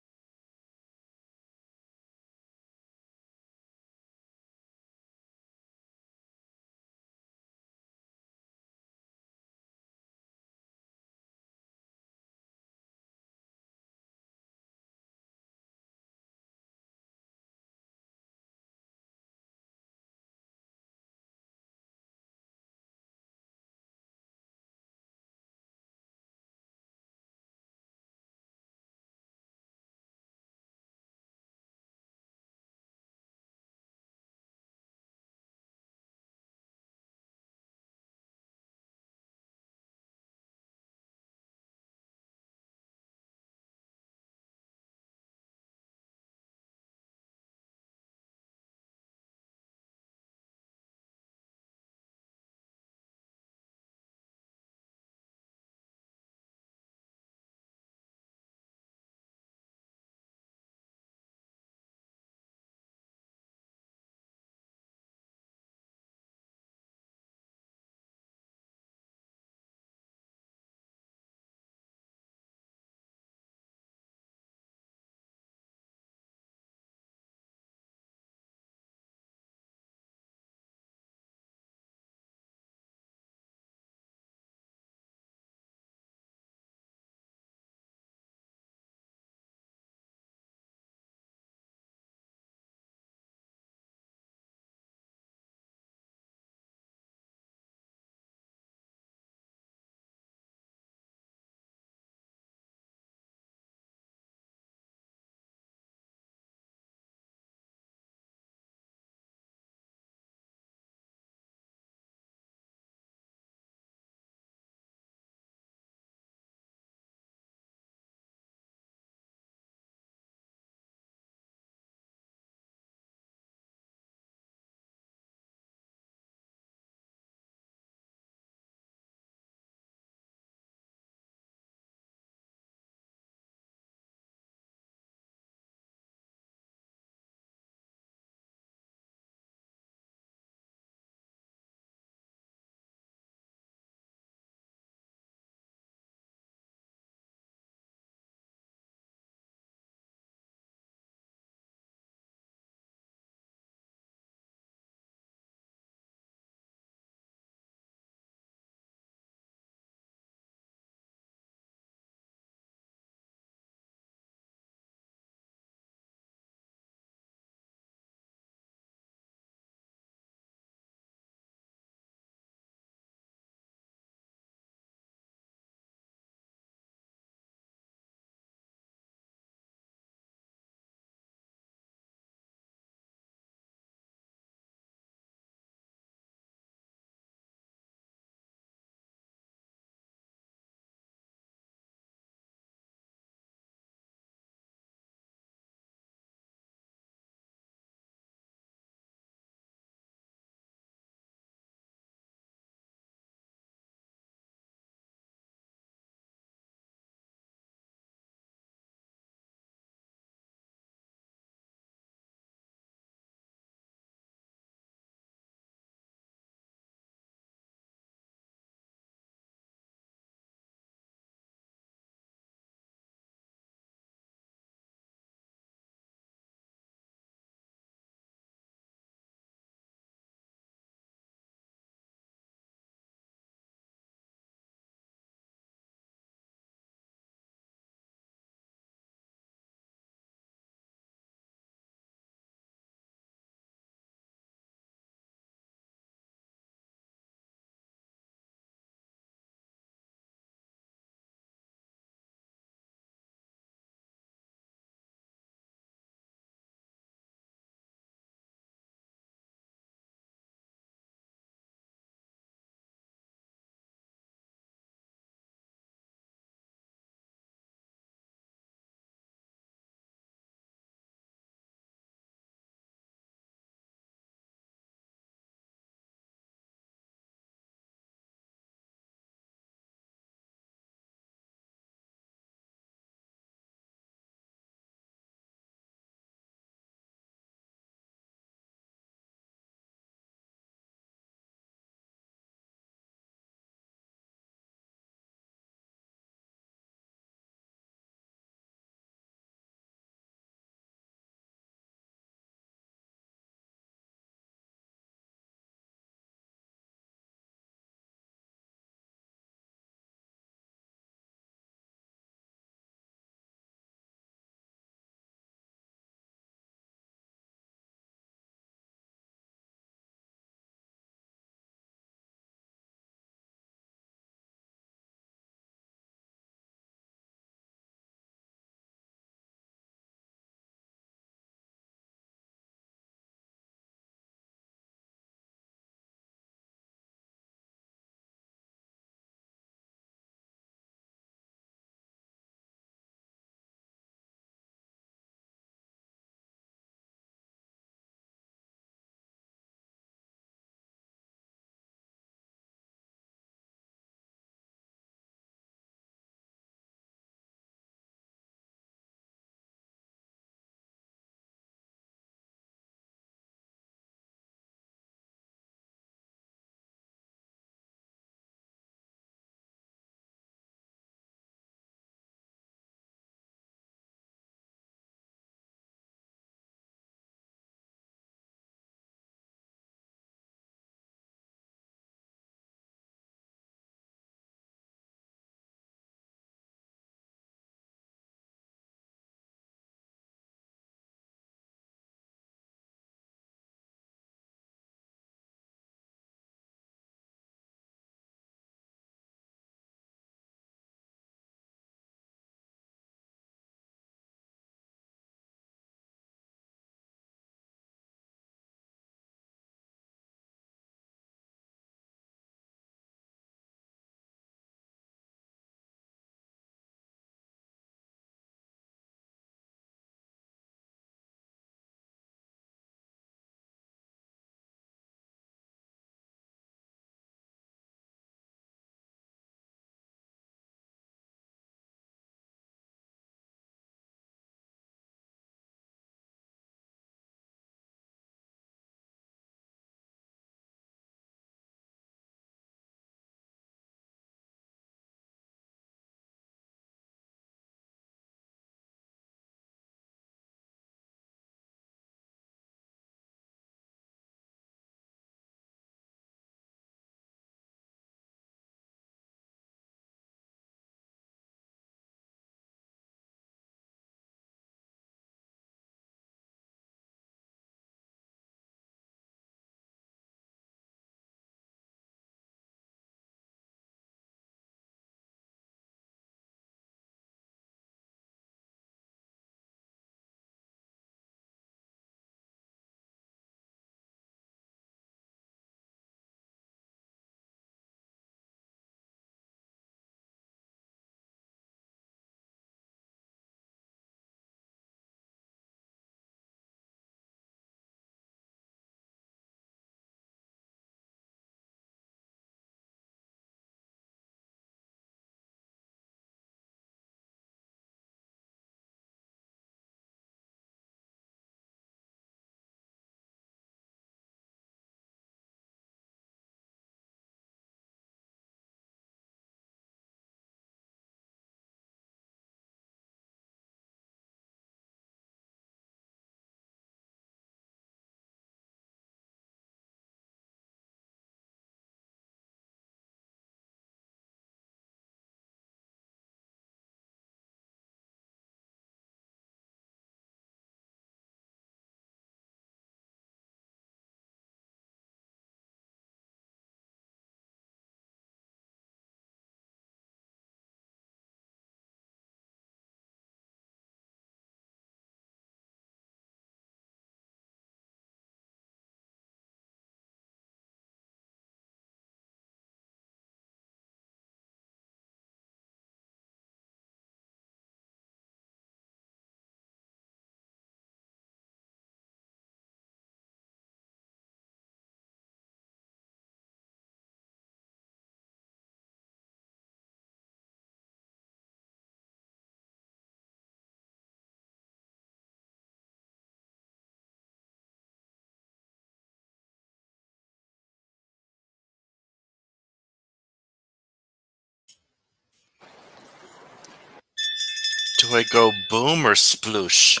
Do I go boom or sploosh?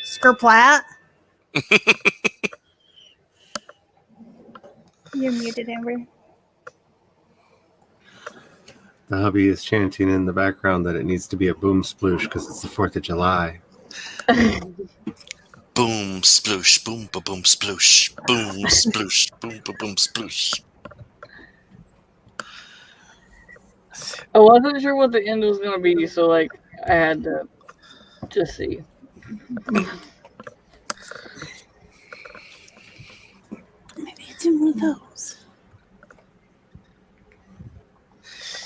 Skerplat. You're muted, Amber. The hubby is chanting in the background that it needs to be a boom sploosh because it's the 4th of July. Boom, sploosh, boom, ba boom, sploosh. Boom, sploosh, boom, ba boom, sploosh. I wasn't sure what the end was gonna be, so like I had to just see. Maybe it's in one of those.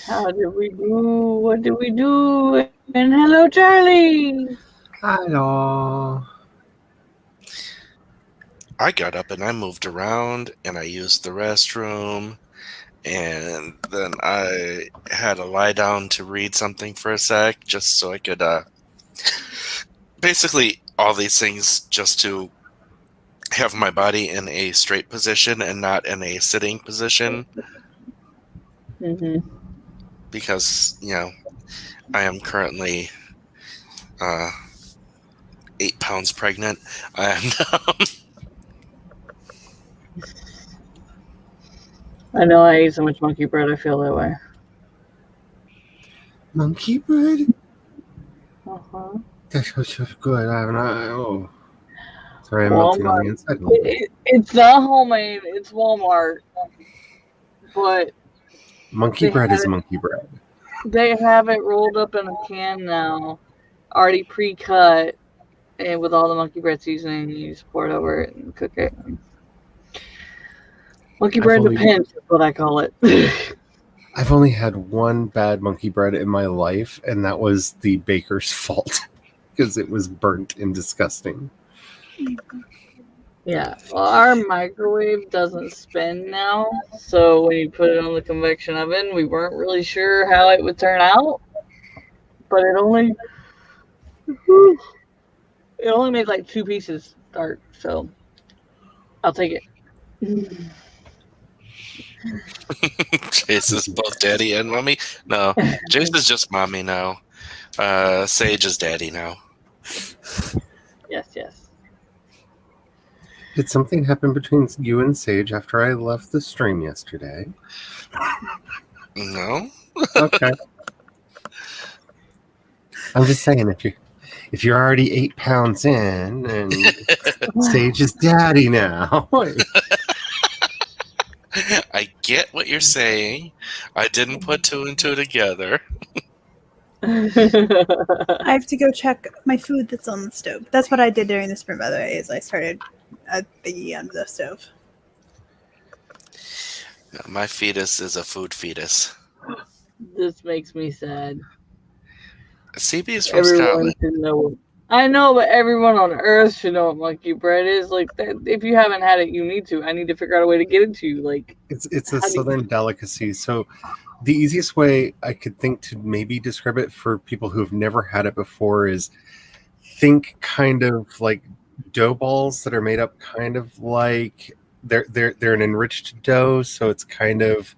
How did we do? What did we do? And hello, Charlie. Hello. I got up and I moved around and I used the restroom. And then I had to lie down to read something for a sec just so I could, basically all these things just to have my body in a straight position and not in a sitting position. Mm-hmm. Because, I am currently 8 pounds pregnant. And I know I ate so much monkey bread. I feel that way. Monkey bread? Uh-huh. That was so good. Oh. Sorry, I'm melting on the inside a little bit. It's not homemade. It's Walmart. But Monkey bread is monkey bread. they have it rolled up in a can now, already pre-cut, and with all the monkey bread seasoning, you just pour it over it and cook it. Monkey bread in a pinch is what I call it. I've only had one bad monkey bread in my life, and that was the baker's fault because it was burnt and disgusting. Yeah, well, our microwave doesn't spin now, so when you put it on the convection oven, we weren't really sure how it would turn out, but it only made like 2 pieces start, so I'll take it. Jayce is both daddy and mommy. No, Jayce is just mommy now. Sage is daddy now. Yes. Did something happen between you and Sage after I left the stream yesterday? No. Okay. I'm just saying, if you're already 8 pounds in and Sage is daddy now. I get what you're saying. I didn't put 2 and 2 together. I have to go check my food that's on the stove. That's what I did during the sprint, by the way, is I started a thingy under the stove. My fetus is a food fetus. This makes me sad. CB is from Everyone Scotland. should know. I know, but everyone on Earth should know what monkey bread is. Like, if you haven't had it, you need to. I need to figure out a way to get it to you. Like, it's a southern delicacy. So the easiest way I could think to maybe describe it for people who've never had it before is think kind of like dough balls that are made up kind of like they're an enriched dough, so it's kind of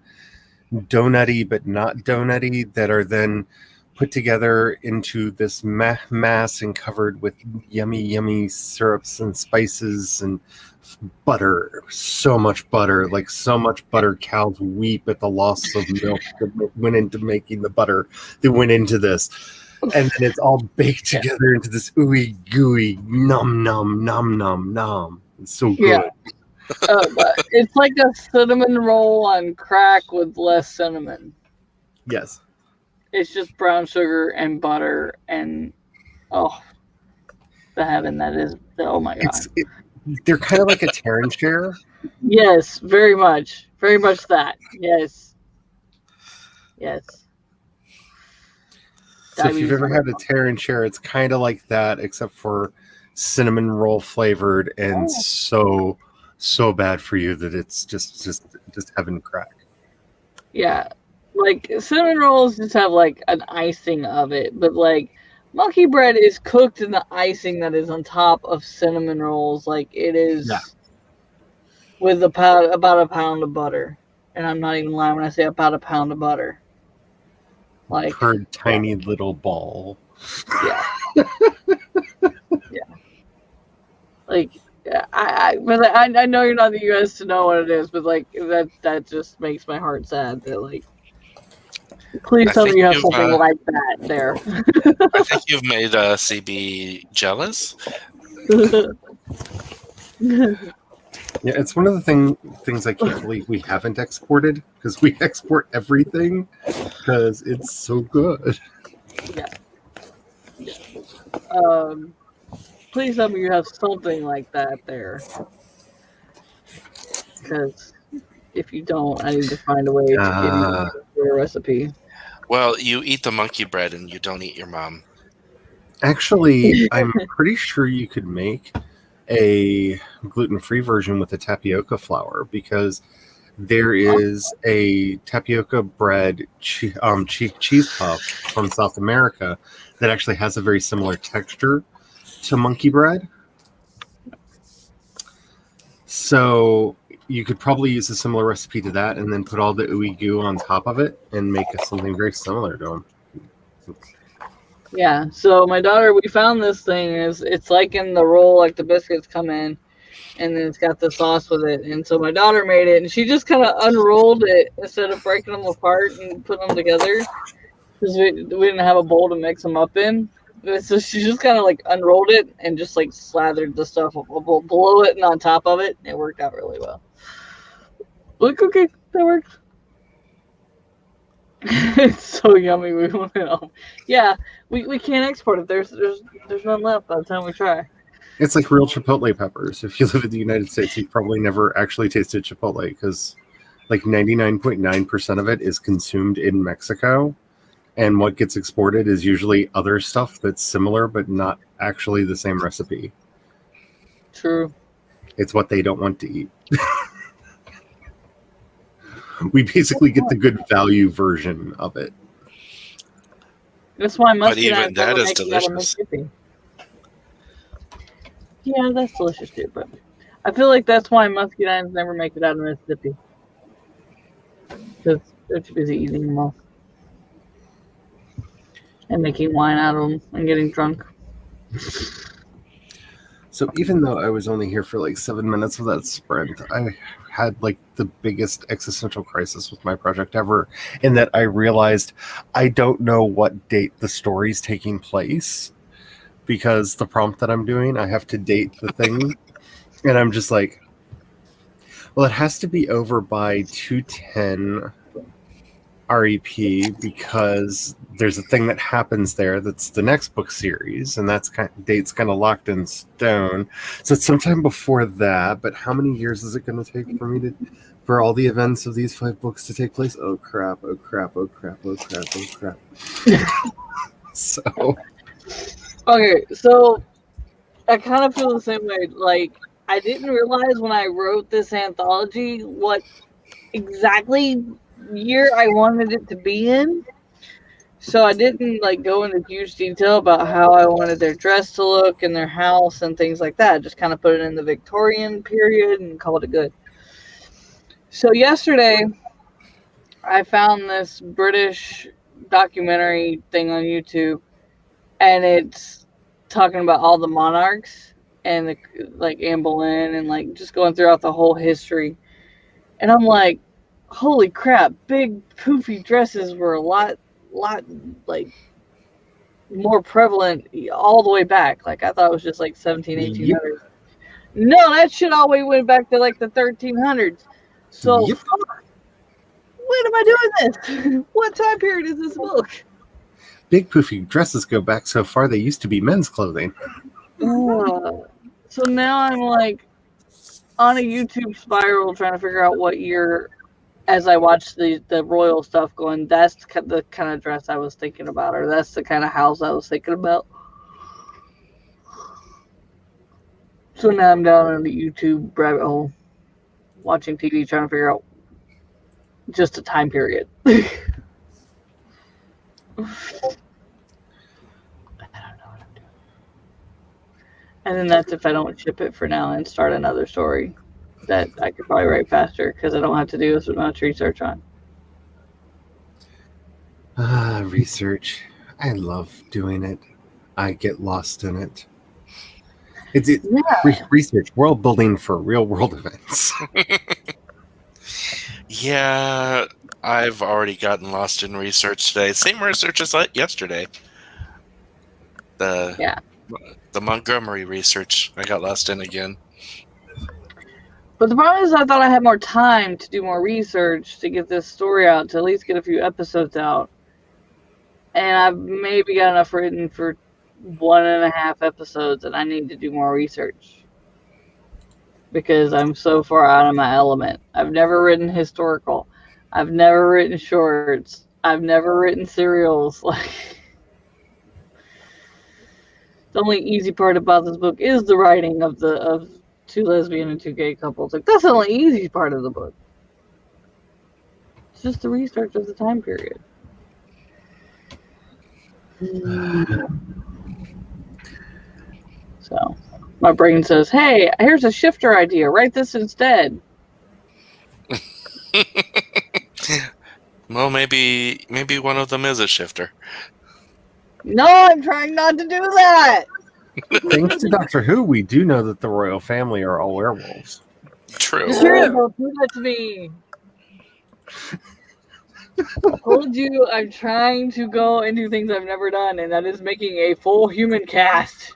donutty but not donutty, that are then put together into this mass and covered with yummy syrups and spices and butter. So much butter, like so much butter. Cows weep at the loss of milk that went into making the butter that went into this. And then it's all baked together into this ooey gooey nom nom. It's so good. yeah. But it's like a cinnamon roll on crack with less cinnamon. Yes. It's just brown sugar and butter and the heaven that is. Oh my god. They're kind of like a Terran share. Yes, very much that. Yes. So if you've ever had a Terran share, it's kind of like that, except for cinnamon roll flavored and so bad for you that it's just heaven crack. Yeah. Like, cinnamon rolls just have, like, an icing of it. But, like, monkey bread is cooked in the icing that is on top of cinnamon rolls. Like, it is with about a pound of butter. And I'm not even lying when I say about a pound of butter. Like per tiny little ball. yeah. Like I know you're not in the U.S. to know what it is, but like that just makes my heart sad. That like, please I tell think me you have you've, something like that there. I think you've made CB jealous. Yeah, it's one of the things I can't believe we haven't exported, because we export everything because it's so good. Yeah. Please tell me you have something like that there, because if you don't, I need to find a way to give you a recipe. Well, you eat the monkey bread and you don't eat your mom. Actually, I'm pretty sure you could make a gluten-free version with the tapioca flour, because there is a tapioca bread cheese puff from South America that actually has a very similar texture to monkey bread. So you could probably use a similar recipe to that, and then put all the ooey goo on top of it and make something very similar to them. Yeah, so my daughter, we found this thing, it's like in the roll, like the biscuits come in, and then it's got the sauce with it. And so my daughter made it, and she just kind of unrolled it instead of breaking them apart and putting them together, because we didn't have a bowl to mix them up in. And so she just kind of like unrolled it and just like slathered the stuff below it and on top of it. It worked out really well. Like, okay, that worked. It's so yummy. We want it all. Yeah, we can't export it. There's none left by the time we try. It's like real chipotle peppers. If you live in the United States, you've probably never actually tasted chipotle, because like 99.9% of it is consumed in Mexico, and what gets exported is usually other stuff that's similar but not actually the same recipe. True. It's what they don't want to eat. We basically get the good value version of it. That's why But musky even that is out of delicious. Mississippi. Yeah, that's delicious too, but I feel like that's why muscadines never make it out of Mississippi, because they're too busy eating them all and making wine out of them and getting drunk. So even though I was only here for like 7 minutes of that sprint, I had like the biggest existential crisis with my project ever, in that I realized I don't know what date the story's taking place, because the prompt that I'm doing, I have to date the thing, and I'm just like, well, it has to be over by 210 REP, because there's a thing that happens there that's the next book series, and that's date's kind of locked in stone. So it's sometime before that. But how many years is it going to take for all the events of these 5 books to take place? Oh crap! Oh crap! Oh crap! Oh crap! Oh crap! So Okay, so I kind of feel the same way. Like, I didn't realize when I wrote this anthology what exactly year I wanted it to be in. So I didn't like go into huge detail about how I wanted their dress to look and their house and things like that. Just kind of put it in the Victorian period and called it good. So yesterday I found this British documentary thing on YouTube, and it's talking about all the monarchs and like Anne Boleyn and like just going throughout the whole history. And I'm like, holy crap, big poofy dresses were a lot like more prevalent all the way back. Like, I thought it was just like 1700s, 1800s. Yep. No, that shit all the way went back to like the 1300s. So Yep. fuck, when am I doing this? What time period is this book? Big poofy dresses go back so far they used to be men's clothing. So now I'm like on a YouTube spiral trying to figure out what year, as I watch the royal stuff, going, that's the kind of dress I was thinking about, or that's the kind of house I was thinking about. So now I'm down in the YouTube rabbit hole, watching TV, trying to figure out just a time period. I don't know what I'm doing. And then that's if I don't ship it for now and start another story that I could probably write faster, because I don't have to do as much research on. Research. I love doing it. I get lost in it. Research, world building for real world events. Yeah, I've already gotten lost in research today. Same research as yesterday. The Montgomery research I got lost in again. But the problem is I thought I had more time to do more research to get this story out, to at least get a few episodes out. And I've maybe got enough written for 1.5 episodes, and I need to do more research. Because I'm so far out of my element. I've never written historical. I've never written shorts. I've never written serials. Like, the only easy part about this book is the writing of 2 lesbian and 2 gay couples. Like, that's the only easy part of the book. It's just the research of the time period. So, my brain says, hey, here's a shifter idea. Write this instead. Well, maybe one of them is a shifter. No, I'm trying not to do that. Thanks to Doctor Who, we do know that the royal family are all werewolves. True. No, don't do that to me. I told you I'm trying to go and do things I've never done, and that is making a full human cast.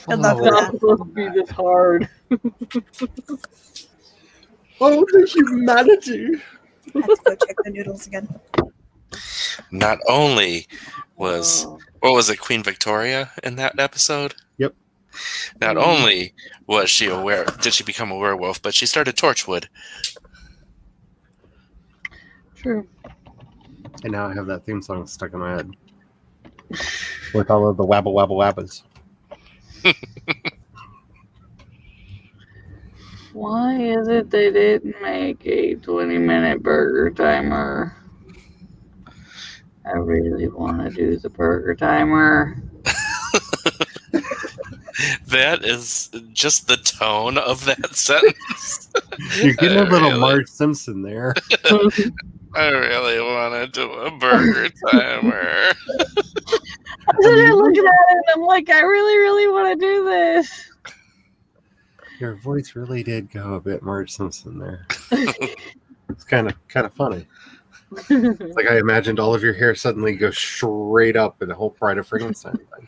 Good luck It's with not that. supposed to be this hard. Oh, the humanity! I have to go check the noodles again. Not only was what was it, Queen Victoria in that episode? Yep. Not only was she did she become a werewolf, but she started Torchwood. True. And now I have that theme song stuck in my head. With all of the wabble wabble wabbas. Why is it they didn't make a 20-minute burger timer? I really want to do the burger timer. That is just the tone of that sentence. You're getting a little Really? Marge Simpson there. I really want to do a burger timer. I'm sitting here looking at it and I'm like, I really, really want to do this. Your voice really did go a bit Marge Simpson there. It's kind of funny. Like I imagined all of your hair suddenly go straight up in the whole Pride of Frankenstein thing.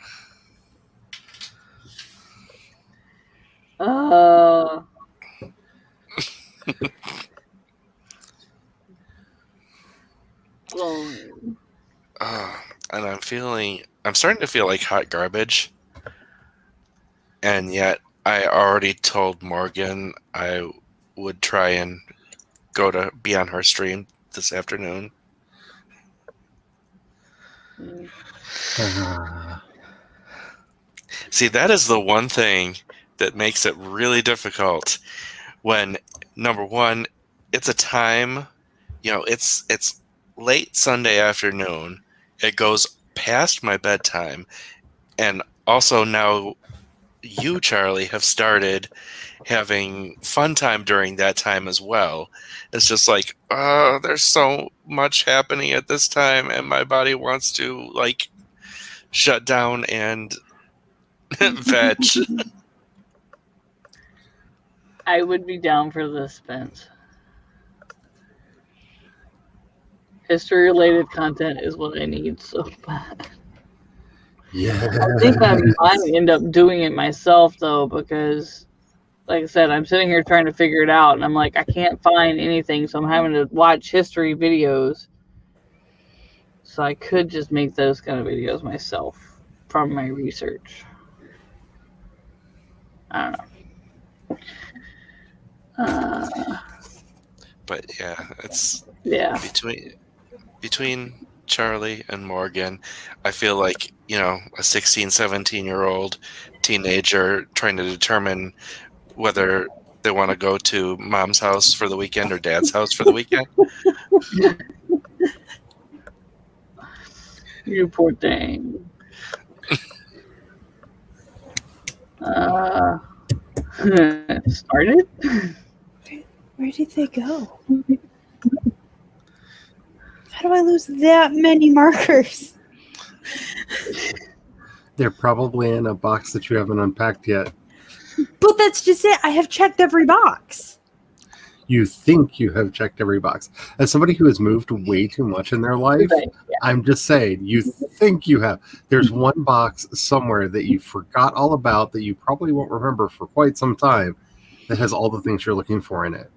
And I'm starting to feel like hot garbage. And yet I already told Morgan I would try and go to be on her stream this afternoon. See, that is the one thing that makes it really difficult when, number one, it's a time, it's late Sunday afternoon. It goes past my bedtime. And also now you, Charlie, have started having fun time during that time as well. It's just like, there's so much happening at this time and my body wants to shut down and veg. I would be down for this, Spence. History-related content is what I need so bad. Yeah. I think I might end up doing it myself, though, because, like I said, I'm sitting here trying to figure it out, and I'm like, I can't find anything, so I'm having to watch history videos. So I could just make those kind of videos myself from my research. I don't know. But yeah, it's between Charlie and Morgan, I feel like, a 16, 17-year-old teenager trying to determine whether they want to go to mom's house for the weekend or dad's house for the weekend. You poor thing. Where did they go? How do I lose that many markers? They're probably in a box that you haven't unpacked yet. But that's just it. I have checked every box. You think you have checked every box. As somebody who has moved way too much in their life, I'm just saying, you think you have. There's one box somewhere that you forgot all about that you probably won't remember for quite some time that has all the things you're looking for in it.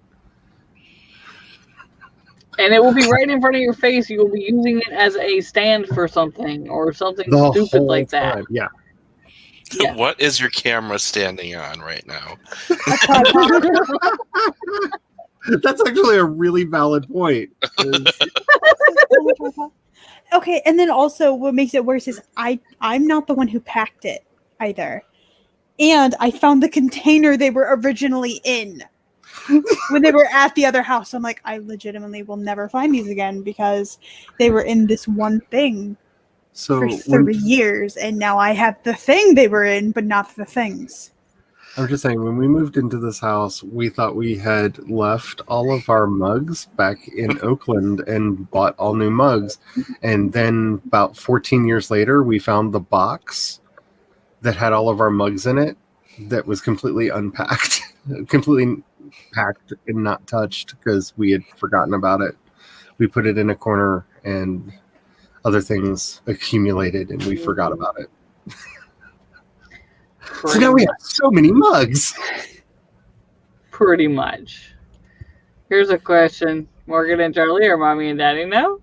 And it will be right in front of your face. You will be using it as a stand for something or something The stupid whole like that. time. Yeah. Yeah. What is your camera standing on right now? That's actually a really valid point. Okay, and then also what makes it worse is I'm not the one who packed it either. And I found the container they were originally in when they were at the other house. I'm like, I legitimately will never find these again because they were in this one thing for 30 years, and now I have the thing they were in, but not the things. I'm just saying, when we moved into this house, we thought we had left all of our mugs back in Oakland and bought all new mugs. And then about 14 years later, we found the box that had all of our mugs in it that was completely unpacked, completely packed and not touched because we had forgotten about it. We put it in a corner and other things accumulated and we forgot about it. So now we have so many mugs. Pretty much. Here's a question. Morgan and Charlie, are mommy and daddy now?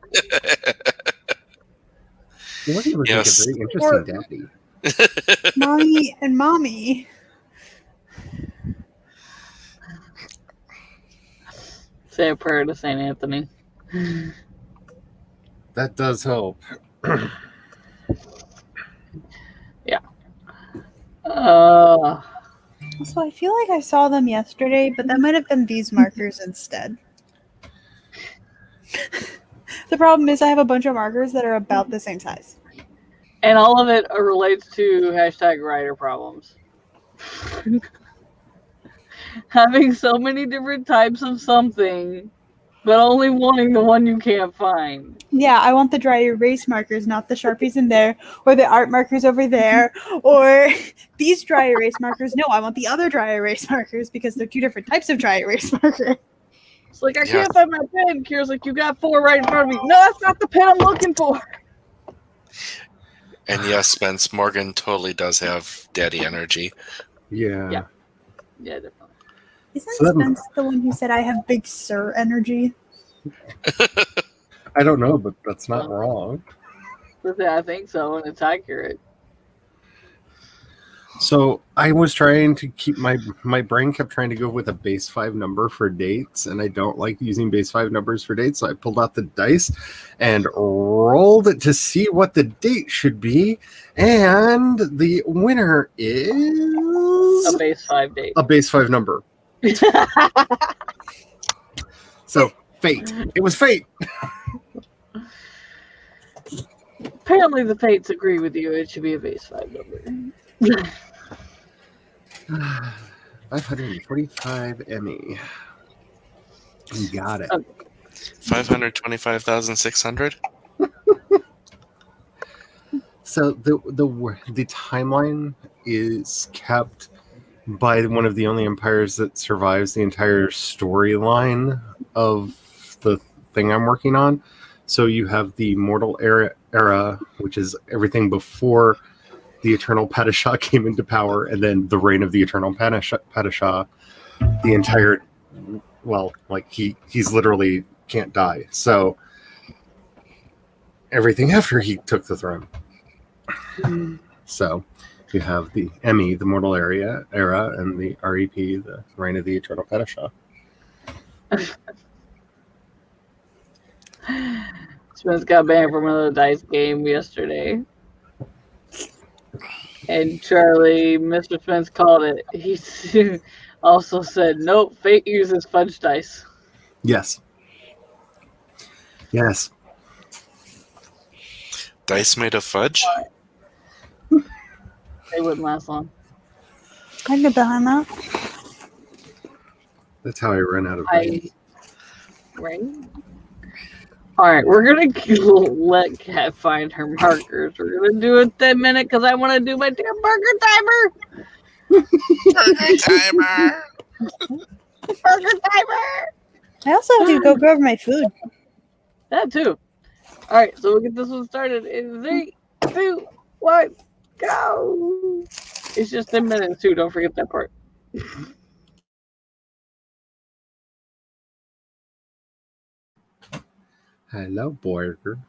Morgan would make a very interesting daddy. Mommy and mommy. Say a prayer to St. Anthony. That does help. Yeah. So I feel like I saw them yesterday, but that might have been these markers instead. The problem is I have a bunch of markers that are about the same size. And all of it relates to #writer problems. Having so many different types of something, but only wanting the one you can't find. Yeah, I want the dry erase markers, not the Sharpies in there, or the art markers over there, or these dry erase markers. No, I want the other dry erase markers because they're two different types of dry erase marker. It's like, I can't find my pen. Kira's like, you got 4 right in front of me. No, that's not the pen I'm looking for. And yes, Spence, Morgan totally does have daddy energy. Yeah. Yeah, definitely. Isn't Spence the one who said I have big sir energy? I don't know, but that's not wrong. I think so, and it's accurate. So I was trying to keep my brain kept trying to go with a base 5 number for dates, and I don't like using base 5 numbers for dates. So I pulled out the dice and rolled it to see what the date should be, and the winner is a base 5 date. A base 5 number. So fate. It was fate. Apparently the fates agree with you. It should be a base 5 number. 545 Emmy. You got it. 525,600. So the timeline is kept by one of the only empires that survives the entire storyline of the thing I'm working on. So you have the Mortal era, which is everything before the Eternal Padishah came into power, and then the reign of the Eternal Padishah. The entire, well, like he's literally can't die. So everything after he took the throne. So you have the Emmy, the Mortal era, and the REP, the reign of the Eternal Padishah. Spence got banned from another dice game yesterday. And Charlie, Mr. Spence called it. He also said, nope, fate uses fudge dice. Yes. Yes. Dice made of fudge? They wouldn't last long. I can get behind that. That's how I run out of dice. Right? Alright, we're gonna let Kat find her markers. We're gonna do a 10-minute because I want to do my damn burger timer! Burger timer. Burger timer! I also have to go grab my food. That too. Alright, so we'll get this one started in 3, 2, 1, go! It's just 10 minutes too, don't forget that part. Hello, burger.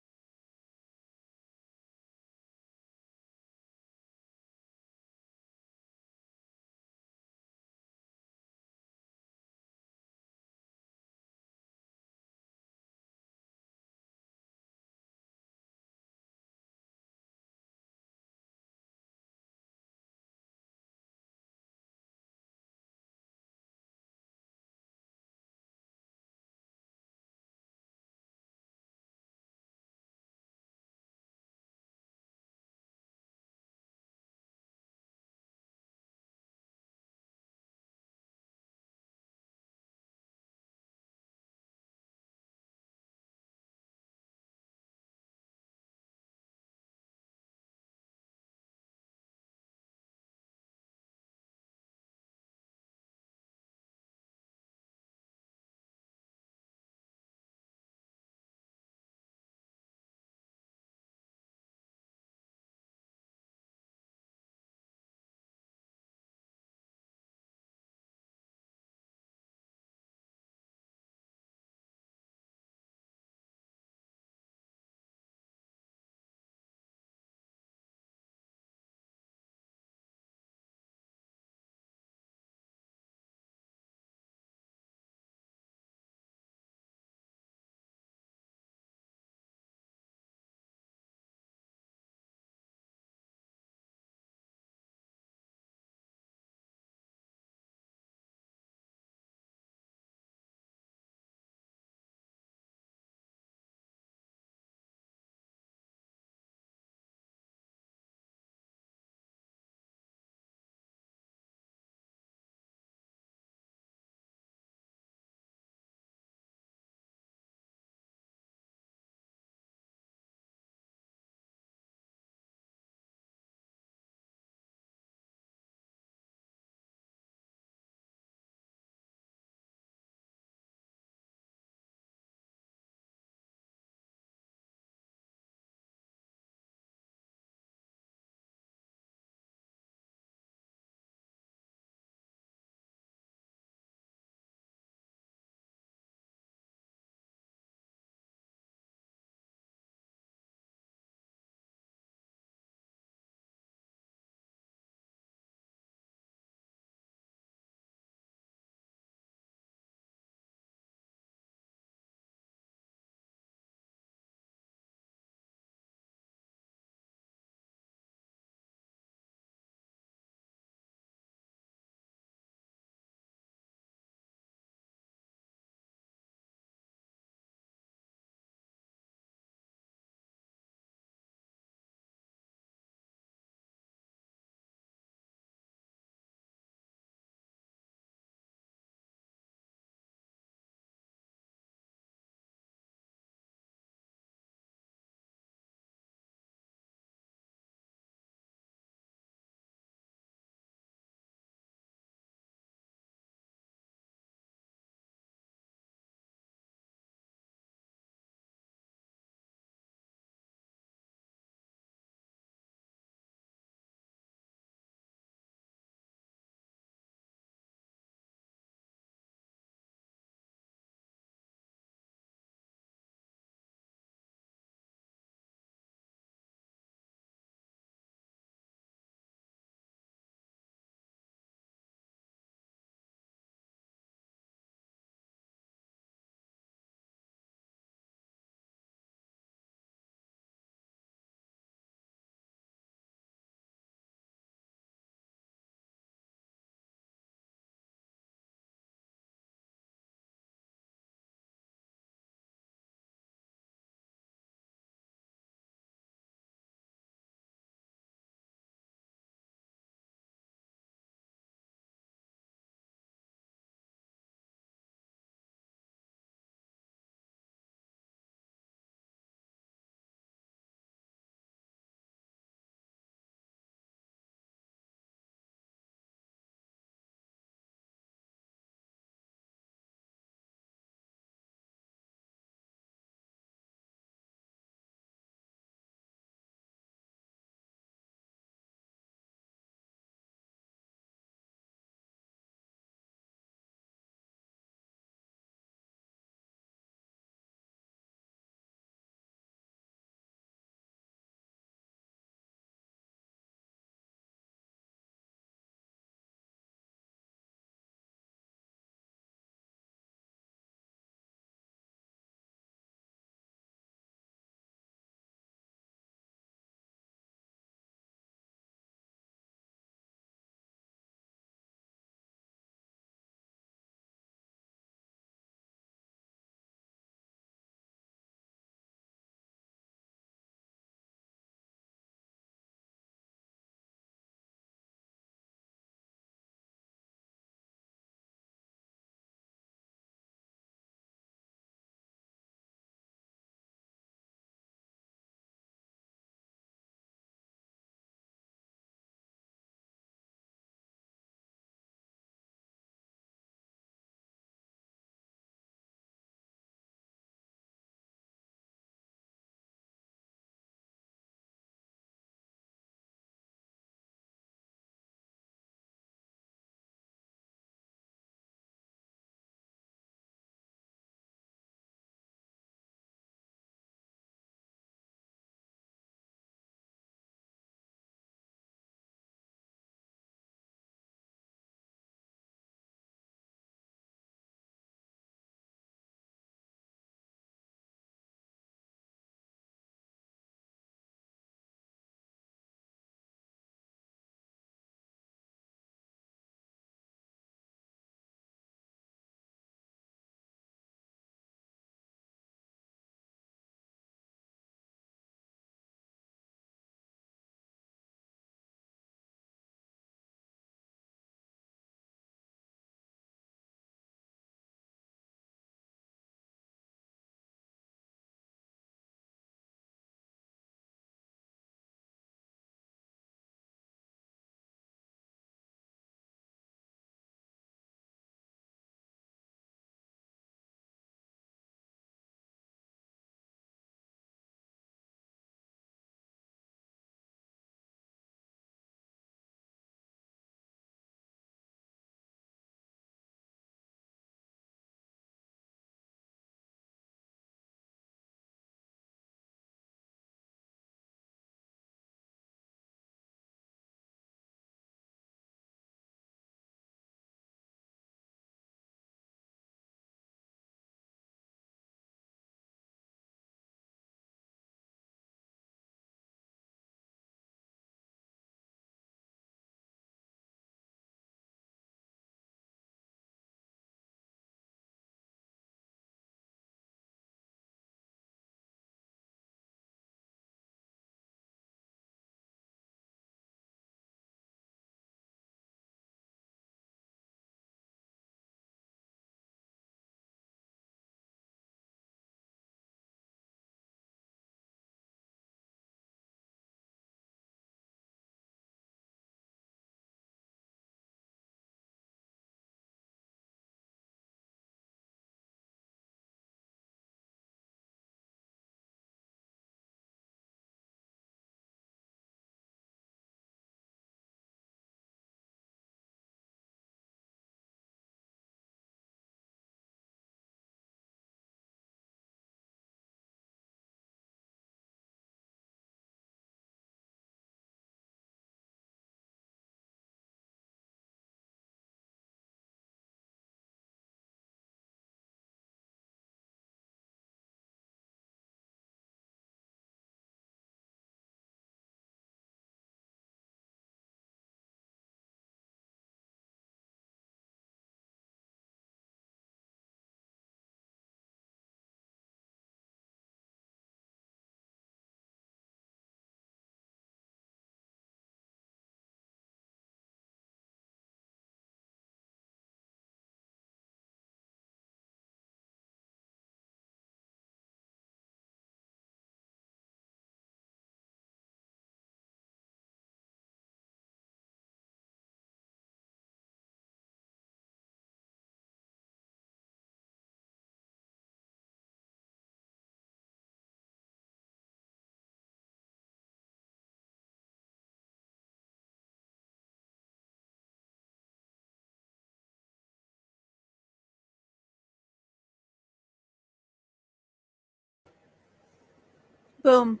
Boom.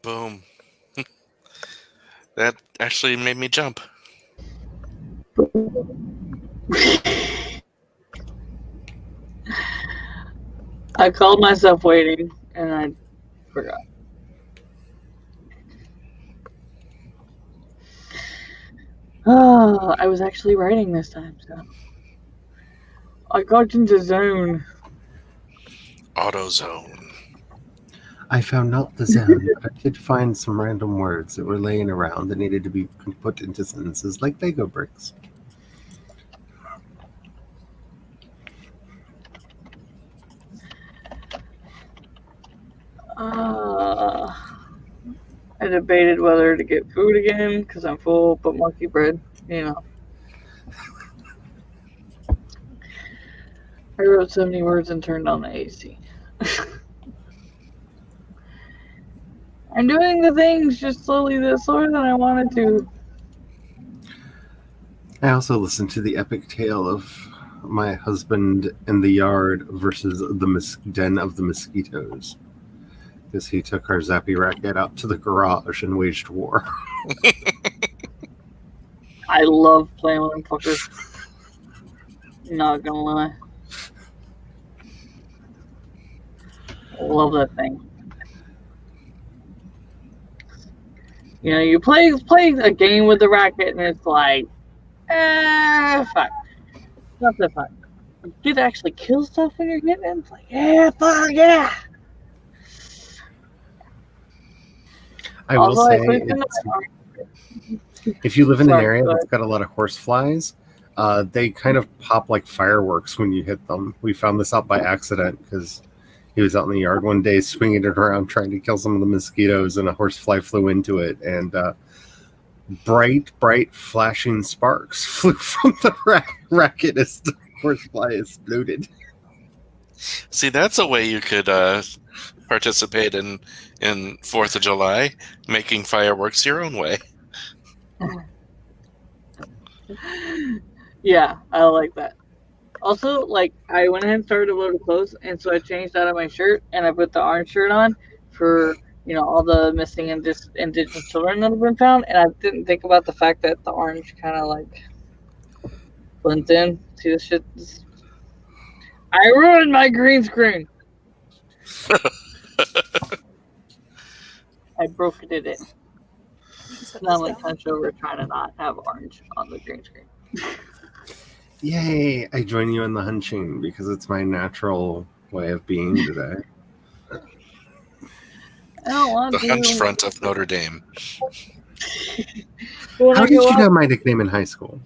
Boom. That actually made me jump. I called myself waiting, and I forgot. Oh, I was actually writing this time, so I got into zone. AutoZone. I found not the zone, but I did find some random words that were laying around that needed to be put into sentences like Lego bricks. I debated whether to get food again because I'm full, but monkey bread, I wrote 70 words and turned on the AC. I'm doing the things just slowly, slower than I wanted to. I also listened to the epic tale of my husband in the yard versus the den of the mosquitoes. Because he took our zappy racket out to the garage and waged war. I love playing with them fuckers. Not gonna lie. Love that thing. You play a game with the racket and it's like, fuck. Not that fun. You get to actually kill stuff when you're hitting it. It's like, yeah, fuck, yeah. I will Also, say, if you live in an area that's got a lot of horseflies, they kind of pop like fireworks when you hit them. We found this out by accident because he was out in the yard one day swinging it around trying to kill some of the mosquitoes, and a horsefly flew into it, and bright flashing sparks flew from the racket as the horsefly exploded. See, that's a way you could participate in 4th of July, making fireworks your own way. Yeah, I like that. Also, I went ahead and started a load of clothes, and so I changed out of my shirt, and I put the orange shirt on for, all the missing indigenous children that have been found, and I didn't think about the fact that the orange kind of, blends in. See this shit? I ruined my green screen. I broke it in. Now I'm hunched over trying to not have orange on the green screen. Yay! I join you in the hunching because it's my natural way of being today. I don't want the to. hunch front of Notre Dame. How did you know my nickname in high school?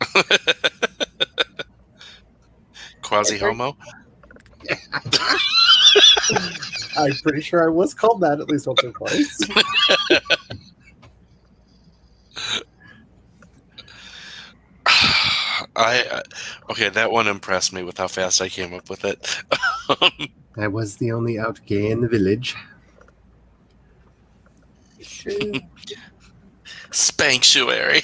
Quasi-homo? I'm pretty sure I was called that at least once or twice. Okay, that one impressed me with how fast I came up with it. I was the only out gay in the village. True. Spanctuary.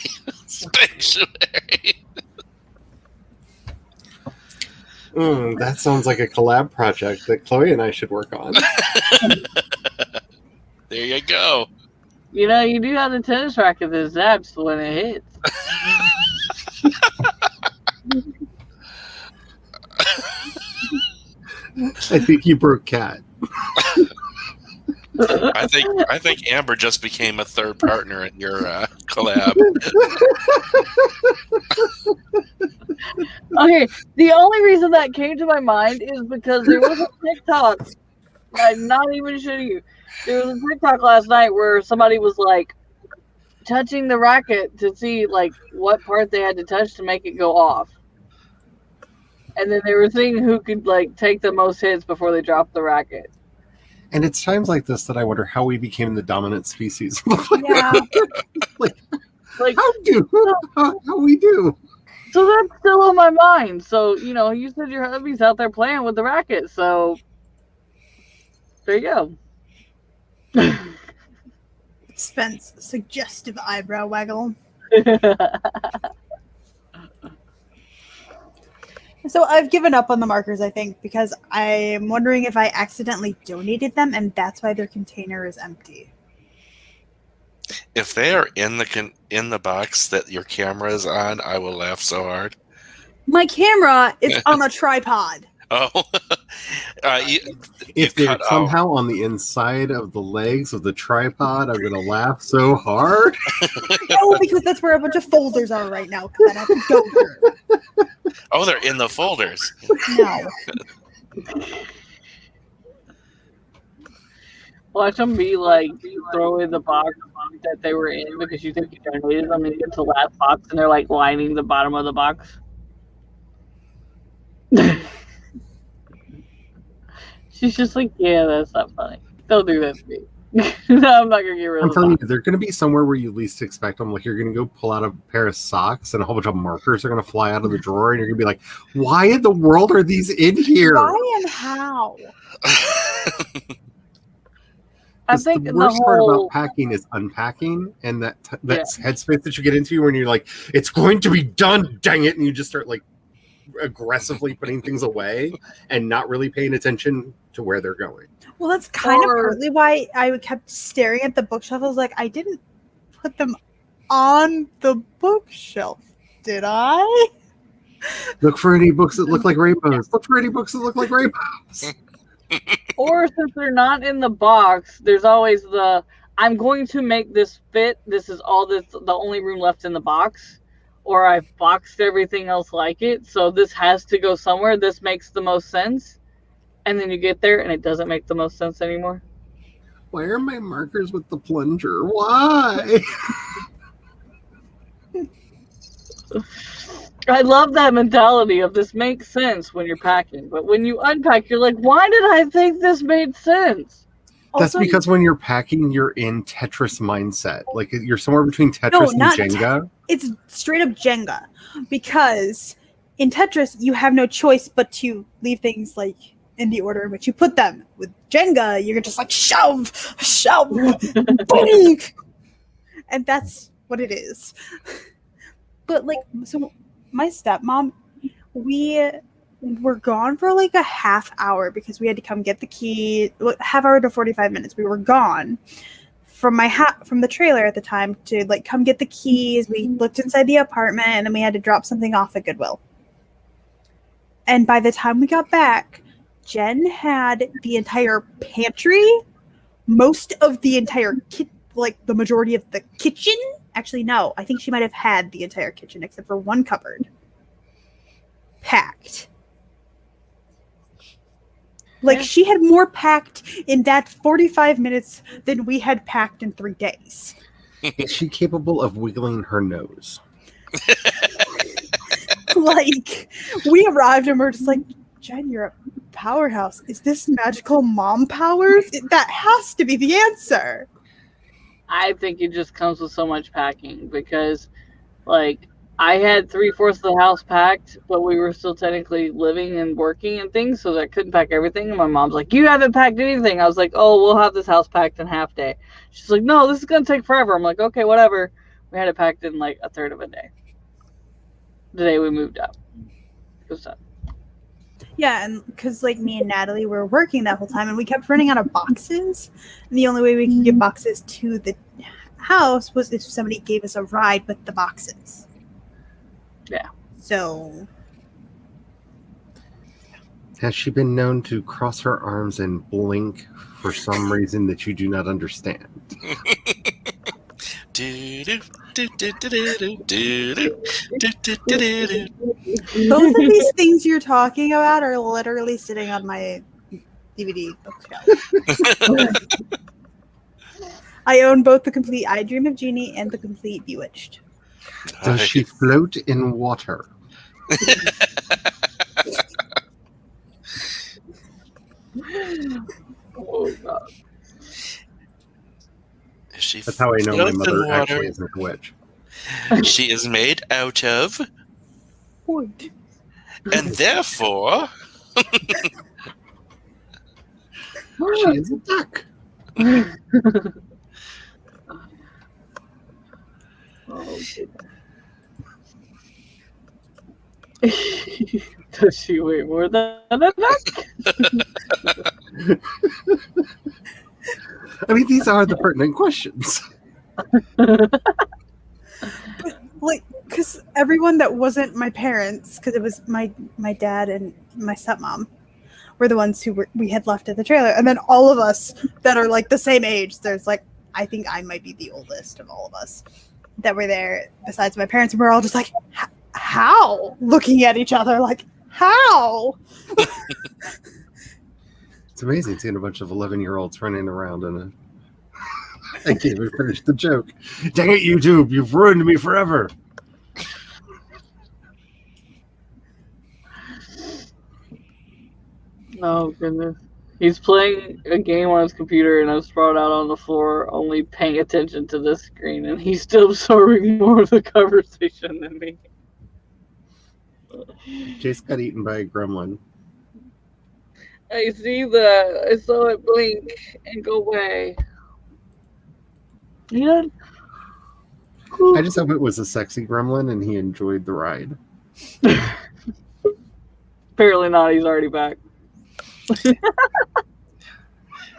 That sounds like a collab project that Chloe and I should work on. There you go. You do have the tennis racket that zaps when it hits. I think you broke Cat. I think Amber just became a third partner in your collab. Okay, the only reason that came to my mind is because there was a TikTok. I'm not even shitting you. There was a TikTok last night where somebody was touching the racket to see what part they had to touch to make it go off. And then they were seeing who could take the most hits before they dropped the racket. And it's times like this that I wonder how we became the dominant species. Yeah. How we do. So that's still on my mind. So, you said your hubby's out there playing with the racket. So there you go. Spence, suggestive eyebrow waggle. So I've given up on the markers, I think, because I'm wondering if I accidentally donated them and that's why their container is empty. If they are in the box that your camera is on, I will laugh so hard. My camera is on a tripod. Oh, you If they're cut out. somehow on the inside of the legs of the tripod, I'm gonna laugh so hard. No, because that's where a bunch of folders are right now. Because I have to go there. Oh, they're in the folders. No. Watch them be like, throw away the box that they were in because you think you donated them and you get to the last box and they're like lining the bottom of the box. She's just like, yeah, that's not funny. Don't do that to me. No, I'm not gonna get rid I'm of telling them. you, they're gonna be somewhere where you least expect them. Like you're gonna go pull out a pair of socks and a whole bunch of markers are gonna fly out of the drawer, and you're gonna be like, "Why in the world are these in here?" Why and how? I 'Cause think the the worst part whole about packing is unpacking, and that headspace that you get into when you're like, "It's going to be done, dang it!" and you just start like aggressively putting things away and not really paying attention to where they're going. Well, that's kind of Or- partly why I kept staring at the bookshelf. I was like, I didn't put them on the bookshelf, did I? Look for any books that look like rainbows. Look for any books that look like rainbows. Or since they're not in the box, there's always the I'm going to make this fit. This is all the only room left in the box. Or I've boxed everything else like it, so this has to go somewhere. This makes the most sense. And then you get there and it doesn't make the most sense anymore. Why are my markers with the plunger? Why? I love that mentality of this makes sense when you're packing, but when you unpack, you're like, why did I think this made sense? That's Also, because when you're packing, you're in Tetris mindset. Like you're somewhere between Tetris and not Jenga. it's straight up Jenga. Because in Tetris, you have no choice but to leave things like in the order in which you put them. With Jenga, you're just like shove, boom, and that's what it is. But like, so my stepmom, we were gone for like a half hour because we had to come get the key. Half hour to 45 minutes. We were gone from from the trailer at the time to like come get the keys. We looked inside the apartment and then we had to drop something off at Goodwill. And by the time we got back, Jen had the entire pantry, most of the entire like the majority of the kitchen. Actually, no, I think she might have had the entire kitchen except for one cupboard packed. Like, she had more packed in that 45 minutes than we had packed in 3 days. Is she capable of wiggling her nose? Like, we arrived and we're just like, Jen, you're a powerhouse. Is this magical mom powers? That has to be the answer. I think it just comes with so much packing because, like, I had 3/4 of the house packed, but we were still technically living and working and things, so I couldn't pack everything. And my mom's like, "You haven't packed anything." I was like, "Oh, we'll have this house packed in half day." She's like, "No, this is gonna take forever." I'm like, "Okay, whatever." We had it packed in like a third of a day. The day we moved out, it was done. Yeah, and because like me and Natalie were working that whole time, and we kept running out of boxes. And the only way we could get boxes to the house was if somebody gave us a ride with the boxes. Yeah. So Has she been known to cross her arms and blink for some reason that you do not understand? both of these things you're talking about are literally sitting on my DVD bookshelf. I own both the complete I Dream of Jeannie and the complete Bewitched. Does she float in water? Oh god. That's how I know my mother actually isn't a witch. She is made out of, Wood. and therefore, She is a duck. Oh, Does she weigh more than a duck? I mean, these are the pertinent questions. Like, because everyone that wasn't my parents, because it was my dad and my stepmom, were the ones we had left at the trailer, and then all of us that are like the same age. There's like, I think I might be the oldest of all of us that were there, besides my parents, and we're all just like, how? Looking at each other like, how? It's amazing seeing a bunch of 11-year-olds running around in a. I can't even finish the joke. Dang it, YouTube! You've ruined me forever. Oh goodness. He's playing a game on his computer and I'm sprawled out on the floor, only paying attention to this screen, and he's still absorbing more of the conversation than me. Jayce got eaten by a gremlin. I see that. I saw it blink and go away. Yeah. I just hope it was a sexy gremlin and he enjoyed the ride. Apparently not. He's already back.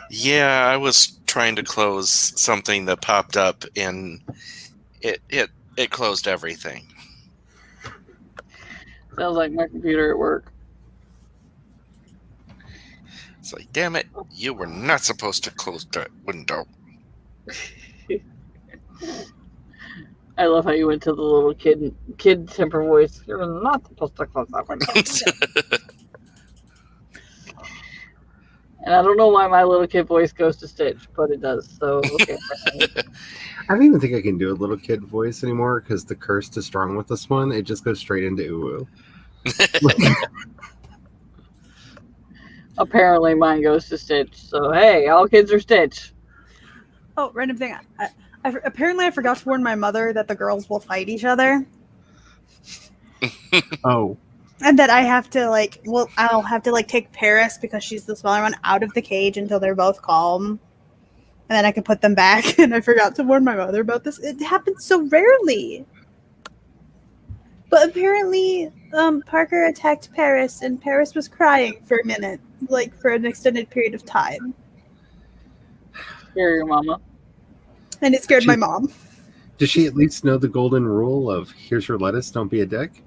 Yeah, I was trying to close something that popped up and it closed everything. Sounds like my computer at work. It's like, damn it, you were not supposed to close that window. I love how you went to the little kid temper voice. You're not supposed to close that window. And I don't know why my little kid voice goes to Stitch, but it does. So okay. I don't even think I can do a little kid voice anymore because the curse is strong with this one. It just goes straight into uwu. Apparently mine goes to Stitch. So hey, all kids are Stitch. Oh, random thing. Apparently I forgot to warn my mother that the girls will fight each other. Oh. And that I have to I'll have to take Paris, because she's the smaller one, out of the cage until they're both calm. And then I can put them back. And I forgot to warn my mother about this. It happens so rarely. But apparently, Parker attacked Paris, and Paris was crying for a minute, for an extended period of time. Scare your mama. And it scared my mom. Does she at least know the golden rule of here's your lettuce, don't be a dick?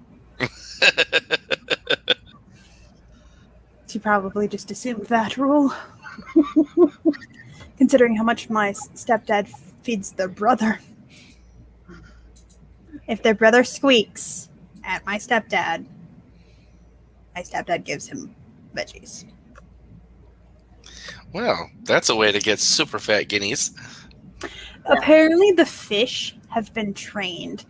She probably just assumed that rule. Considering how much my stepdad feeds their brother. If their brother squeaks at my stepdad gives him veggies. Well, that's a way to get super fat guineas. Apparently the fish have been trained.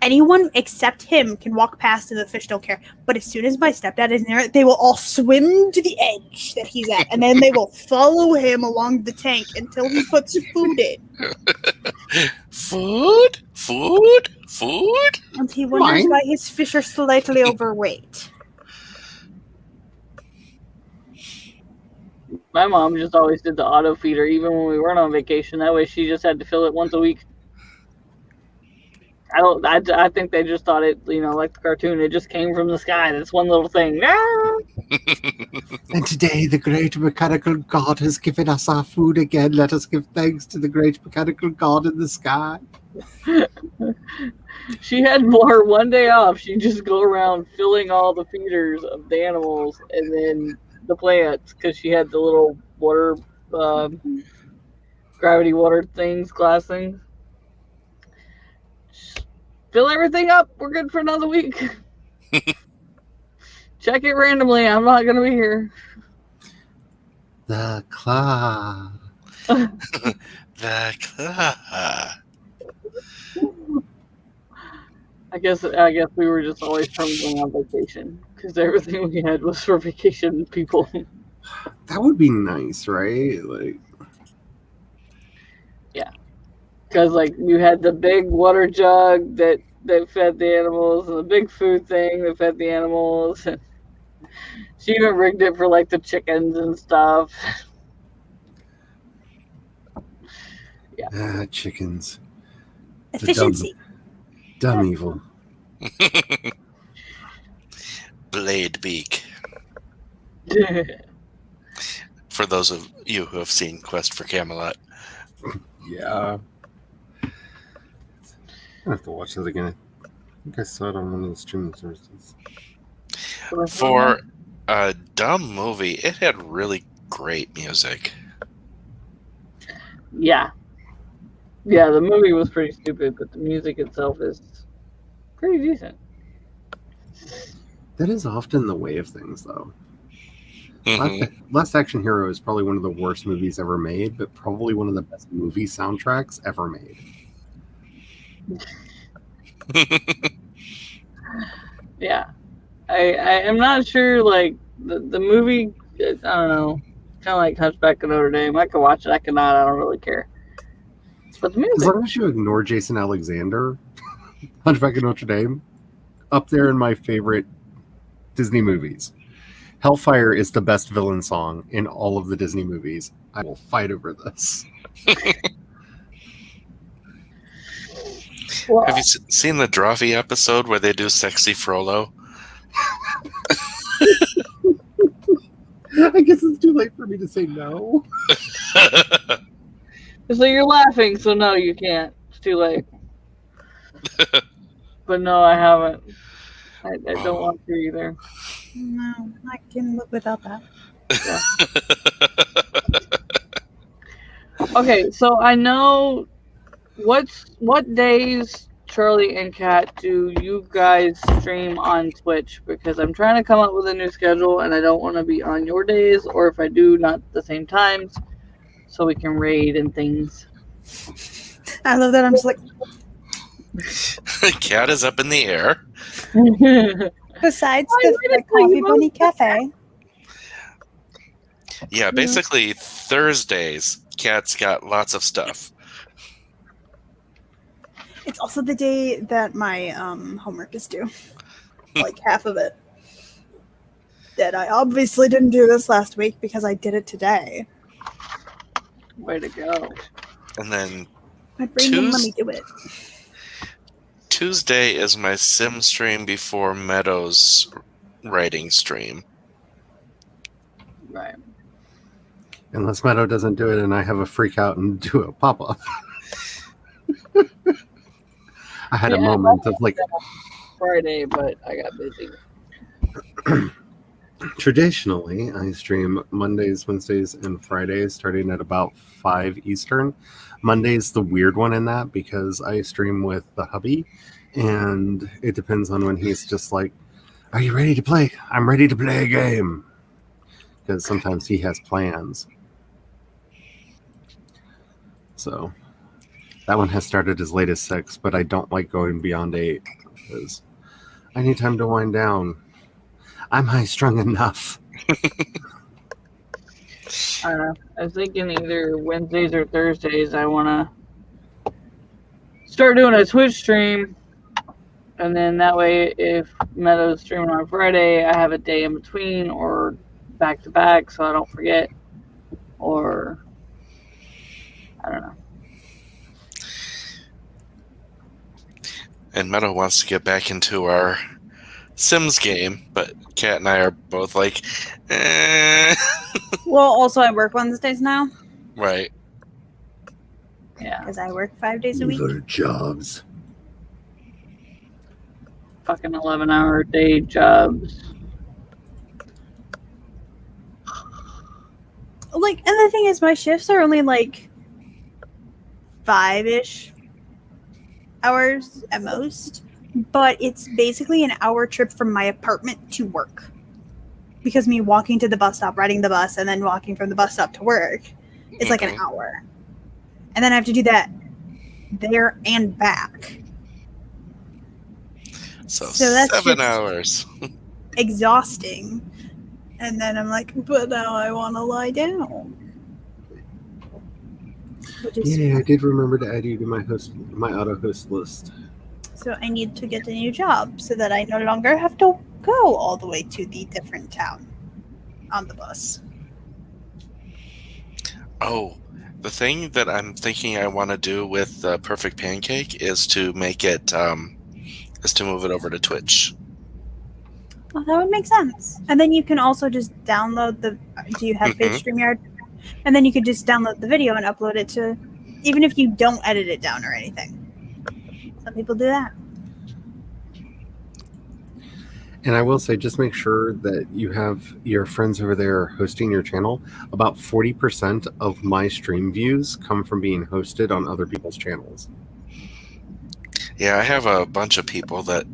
Anyone except him can walk past and the fish don't care. But as soon as my stepdad is near it, they will all swim to the edge that he's at. And then they will follow him along the tank until he puts food in. Food? And he wonders why his fish are slightly overweight. My mom just always did the auto feeder, even when we weren't on vacation. That way, she just had to fill it once a week. I think they just thought it, like the cartoon. It just came from the sky. This one little thing. Ah! And today, the great mechanical god has given us our food again. Let us give thanks to the great mechanical god in the sky. She had her one day off. She'd just go around filling all the feeders of the animals and then the plants, because she had the little water, gravity water things, glass things. Fill everything up. We're good for another week. Check it randomly. I'm not going to be here. The claw. The claw. I guess we were just always going on vacation, because everything we had was for vacation people. That would be nice, right? Yeah. Because, you had the big water jug that fed the animals, and the big food thing that fed the animals. And she even rigged it for, the chickens and stuff. Yeah. Chickens. Efficiency. Dumb evil. Blade Beak. For those of you who have seen Quest for Camelot. Yeah. I have to watch that again. I think I saw it on one of the streaming services. For a dumb movie, it had really great music. Yeah. Yeah, the movie was pretty stupid, but the music itself is pretty decent. That is often the way of things, though. Mhm. Last Action Hero is probably one of the worst movies ever made, but probably one of the best movie soundtracks ever made. Yeah. I am not sure, like, the movie, I don't know, kind of like Hunchback of Notre Dame. I could watch it, I could not, I don't really care. But the As music, long as you ignore Jason Alexander, Hunchback of Notre Dame, up there in my favorite Disney movies. Hellfire is the best villain song in all of the Disney movies. I will fight over this. well, Have you seen the Drawfee episode where they do Sexy Frollo? I guess it's too late for me to say no. so you're laughing, so no, you can't. It's too late. But no, I haven't. I don't want to either. No, I can live without that. Okay, so I know what days, Charlie and Kat, do you guys stream on Twitch? Because I'm trying to come up with a new schedule, and I don't want to be on your days, or if I do, not the same times, so we can raid and things. I love that. I'm just like, Cat is up in the air. besides I the read it for Coffee you. Bunny Cafe, Yeah, basically Thursdays, Cat's got lots of stuff. it's also the day that my homework is due. Like half of it. That I obviously didn't do this last week because I did it today. Way to go. And then My brain didn't let me do it. Tuesday is my sim stream before Meadow's writing stream. Right. Unless Meadow doesn't do it and I have a freak out and do a pop-up. I had a Yeah, moment of like, Friday, but I got busy. traditionally I stream Mondays, Wednesdays, and Fridays starting at about 5 Eastern. Monday's the weird one in that because I stream with the hubby and it depends on when he's just like, are you ready to play? I'm ready to play a game. Because sometimes he has plans. So that one has started as late as 6, but I don't like going beyond 8 because I need time to wind down. I'm high strung enough. I don't know. I was thinking either Wednesdays or Thursdays. I want to start doing a Twitch stream, and then that way, if Meadow's streaming on Friday, I have a day in between or back to back, so I don't forget. Or I don't know. And Meadow wants to get back into our Sims game, but Cat and I are both like, eh. Well, also I work Wednesdays now Right. Yeah, because I work 5 days a week. These are jobs. fucking 11-hour day jobs. Like, and the thing is, my shifts are only like 5-ish hours at most, but it's basically an hour trip from my apartment to work. Because me walking to the bus stop, riding the bus, and then walking from the bus stop to work, it's like an hour. And then I have to do that there and back. So that's 7 just hours. exhausting. And then I'm like, but now I want to lie down. Which is Yeah, I did remember to add you to my auto host list. So I need to get a new job so that I no longer have to go all the way to the different town on the bus. Oh, the thing that I'm thinking I want to do with Perfect Pancake is to make it, is to move it over to Twitch. Oh, that would make sense. And then you can also just download the. Do you have page StreamYard? And then you could just download the video and upload it to, even if you don't edit it down or anything. Some people do that. And I will say, just make sure that you have your friends over there hosting your channel. About 40% of my stream views come from being hosted on other people's channels. Yeah, I have a bunch of people that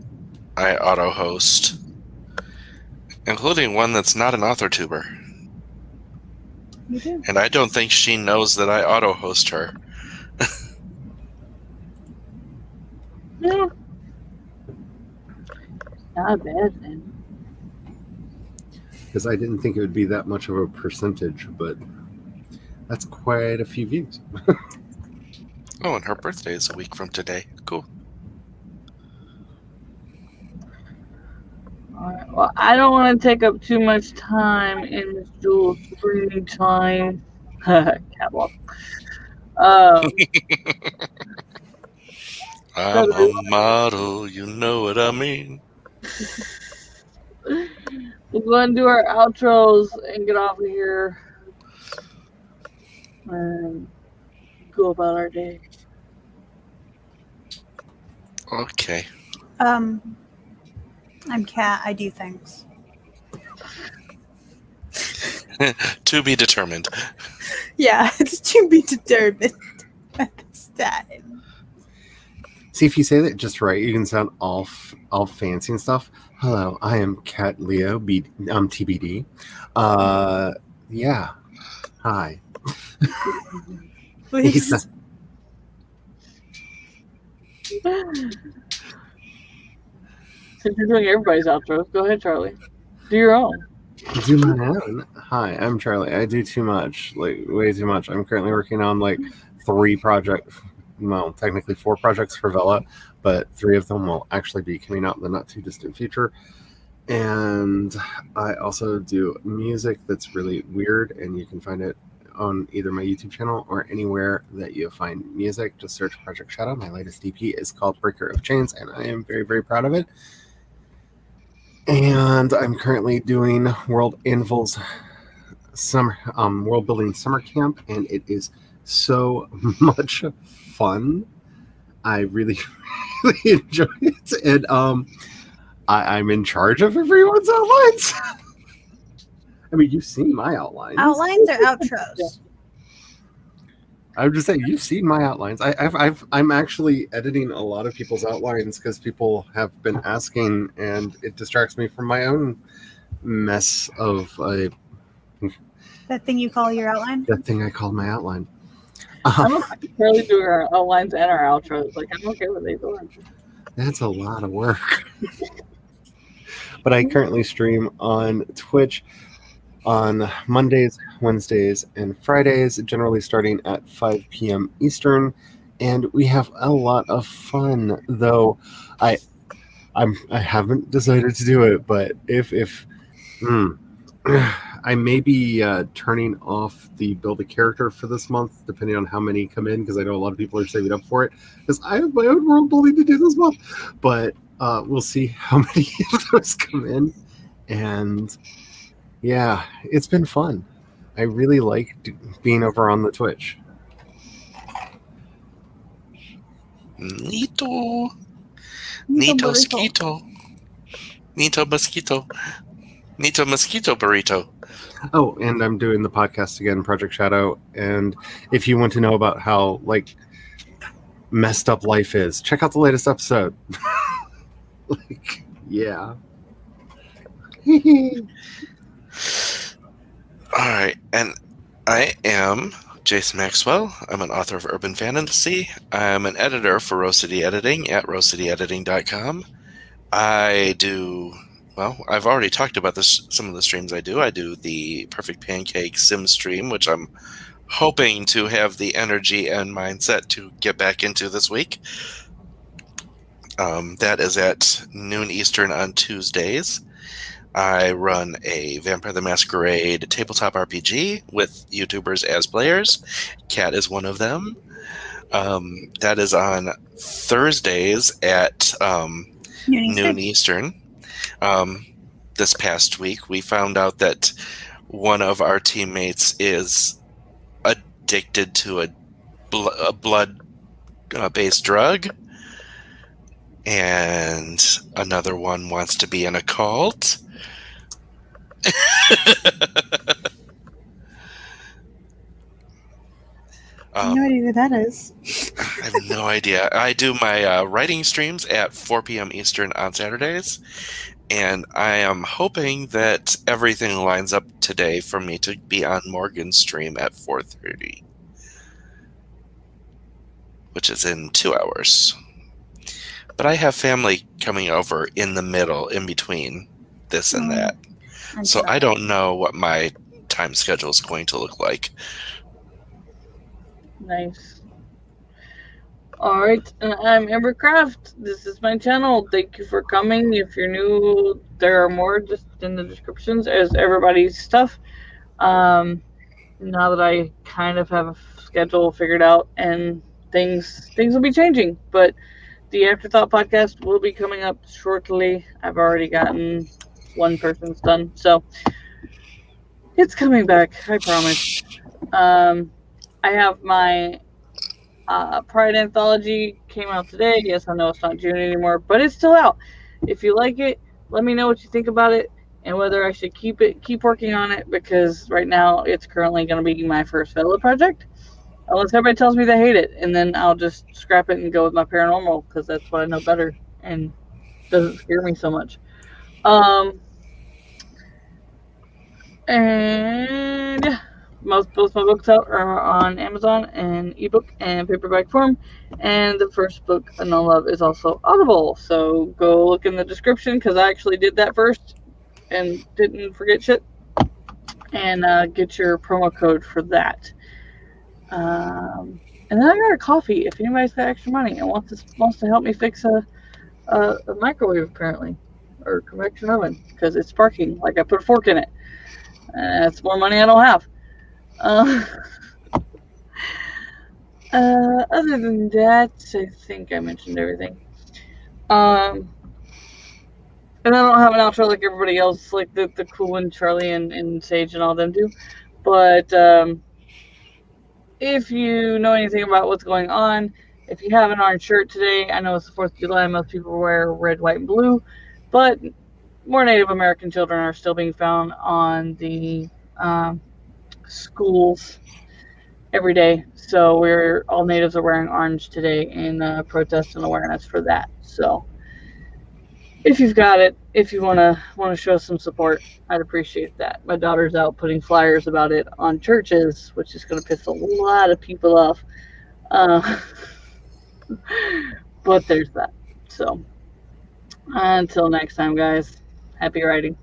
I auto-host, including one that's not an author tuber. You do. And I don't think she knows that I auto-host her. Yeah. Not a bad thing. Because I didn't think it would be that much of a percentage, but that's quite a few views. Oh, and her birthday is a week from today. Cool. Alright, well, I don't want to take up too much time in Miss Jules' screen time. Catwalk. I'm a model, you know what I mean. We'll go and do our outros and get off of here. And go about our day. Okay. I'm Kat. I do things. To be determined. Yeah, it's to be determined at this time. See, if you say that just right, you can sound all fancy and stuff. Hello, I am Kat Leo, TBD. Yeah. Hi. Please. Since you're doing everybody's outros, go ahead, Charlie. Do your own. Do my own. Hi, I'm Charlie. I do too much, like way too much. I'm currently working on like 3 projects. Well, technically 4 projects for Vela, but 3 of them will actually be coming out in the not too distant future. And I also do music that's really weird, and you can find it on either my YouTube channel or anywhere that you find music. Just search Project Shadow. My latest EP is called Breaker of Chains, and I am very, very proud of it. And I'm currently doing World Anvil's summer world building summer camp, and it is so much fun. I really, really enjoy it, and I'm in charge of everyone's outlines. I mean, you've seen my outlines. Outlines or outros? I'm just saying, you've seen my outlines. I'm actually editing a lot of people's outlines because people have been asking, and it distracts me from my own mess of That thing you call your outline? that thing I call my outline. I'm okay with Charlie doing our outlines and our outros. Like, I'm okay with either one. That's a lot of work. But I currently stream on Twitch on Mondays, Wednesdays, and Fridays, generally starting at 5 p.m. Eastern, and we have a lot of fun. Though I haven't decided to do it, but if I may be turning off the build a character for this month, depending on how many come in, because I know a lot of people are saving up for it, because I have my own world building to do this month. But we'll see how many of those come in, and yeah, it's been fun. I really like being over on the Twitch. Nito. Nito mosquito. Nito mosquito. Nito mosquito burrito. Oh, and I'm doing the podcast again, Project Shadow. And if you want to know about how like messed up life is, check out the latest episode. Like, yeah. All right, and I am Jayce Maxwell. I'm an author of urban fantasy. I'm an editor for Rose City Editing at rosecityediting.com. I do, well, I've already talked about this. Some of the streams I do. I do the Perfect Pancake Sim stream, which I'm hoping to have the energy and mindset to get back into this week. That is at noon Eastern on Tuesdays. I run a Vampire the Masquerade tabletop RPG with YouTubers as players. Kat is one of them. That is on Thursdays at noon Eastern. this past week, we found out that one of our teammates is addicted to a blood-based drug, and another one wants to be in a cult. I have no idea who that is. I have no idea. I do my writing streams at 4 p.m. Eastern on Saturdays, and I am hoping that everything lines up today for me to be on Morgan's stream at 4:30, which is in 2 hours. But I have family coming over in the middle, in between this and that. So I don't know what my time schedule is going to look like. Nice. Alright, I'm Ambercraft. This is my channel. Thank you for coming. If you're new, there are more just in the descriptions as everybody's stuff. Now that I kind of have a schedule figured out, and things will be changing, but the Afterthought podcast will be coming up shortly. I've already gotten one person's done, so it's coming back, I promise. I have my Pride Anthology came out today. Yes, I know it's not June anymore, but it's still out. If you like it, let me know what you think about it and whether I should keep working on it, because right now it's currently going to be my first fellow project. Unless everybody tells me they hate it, and then I'll just scrap it and go with my paranormal, because that's what I know better and doesn't scare me so much. And yeah, both my books out are on Amazon and ebook and paperback form, and the first book, Unknown Love, is also Audible. So go look in the description, because I actually did that first and didn't forget shit, and get your promo code for that. And then I got a coffee if anybody's got extra money and wants to help me fix a microwave, apparently, or convection oven, because it's sparking like I put a fork in it. That's more money I don't have. Other than that, I think I mentioned everything. And I don't have an outro like everybody else, like the cool one, Charlie and Sage and all them do. But if you know anything about what's going on, if you have an orange shirt today, I know it's the 4th of July, most people wear red, white, and blue, but more Native American children are still being found on the schools every day. So all natives are wearing orange today in protest and awareness for that. So if you've got it, if you want to show some support, I'd appreciate that. My daughter's out putting flyers about it on churches, which is going to piss a lot of people off. But there's that. So until next time, guys, happy writing.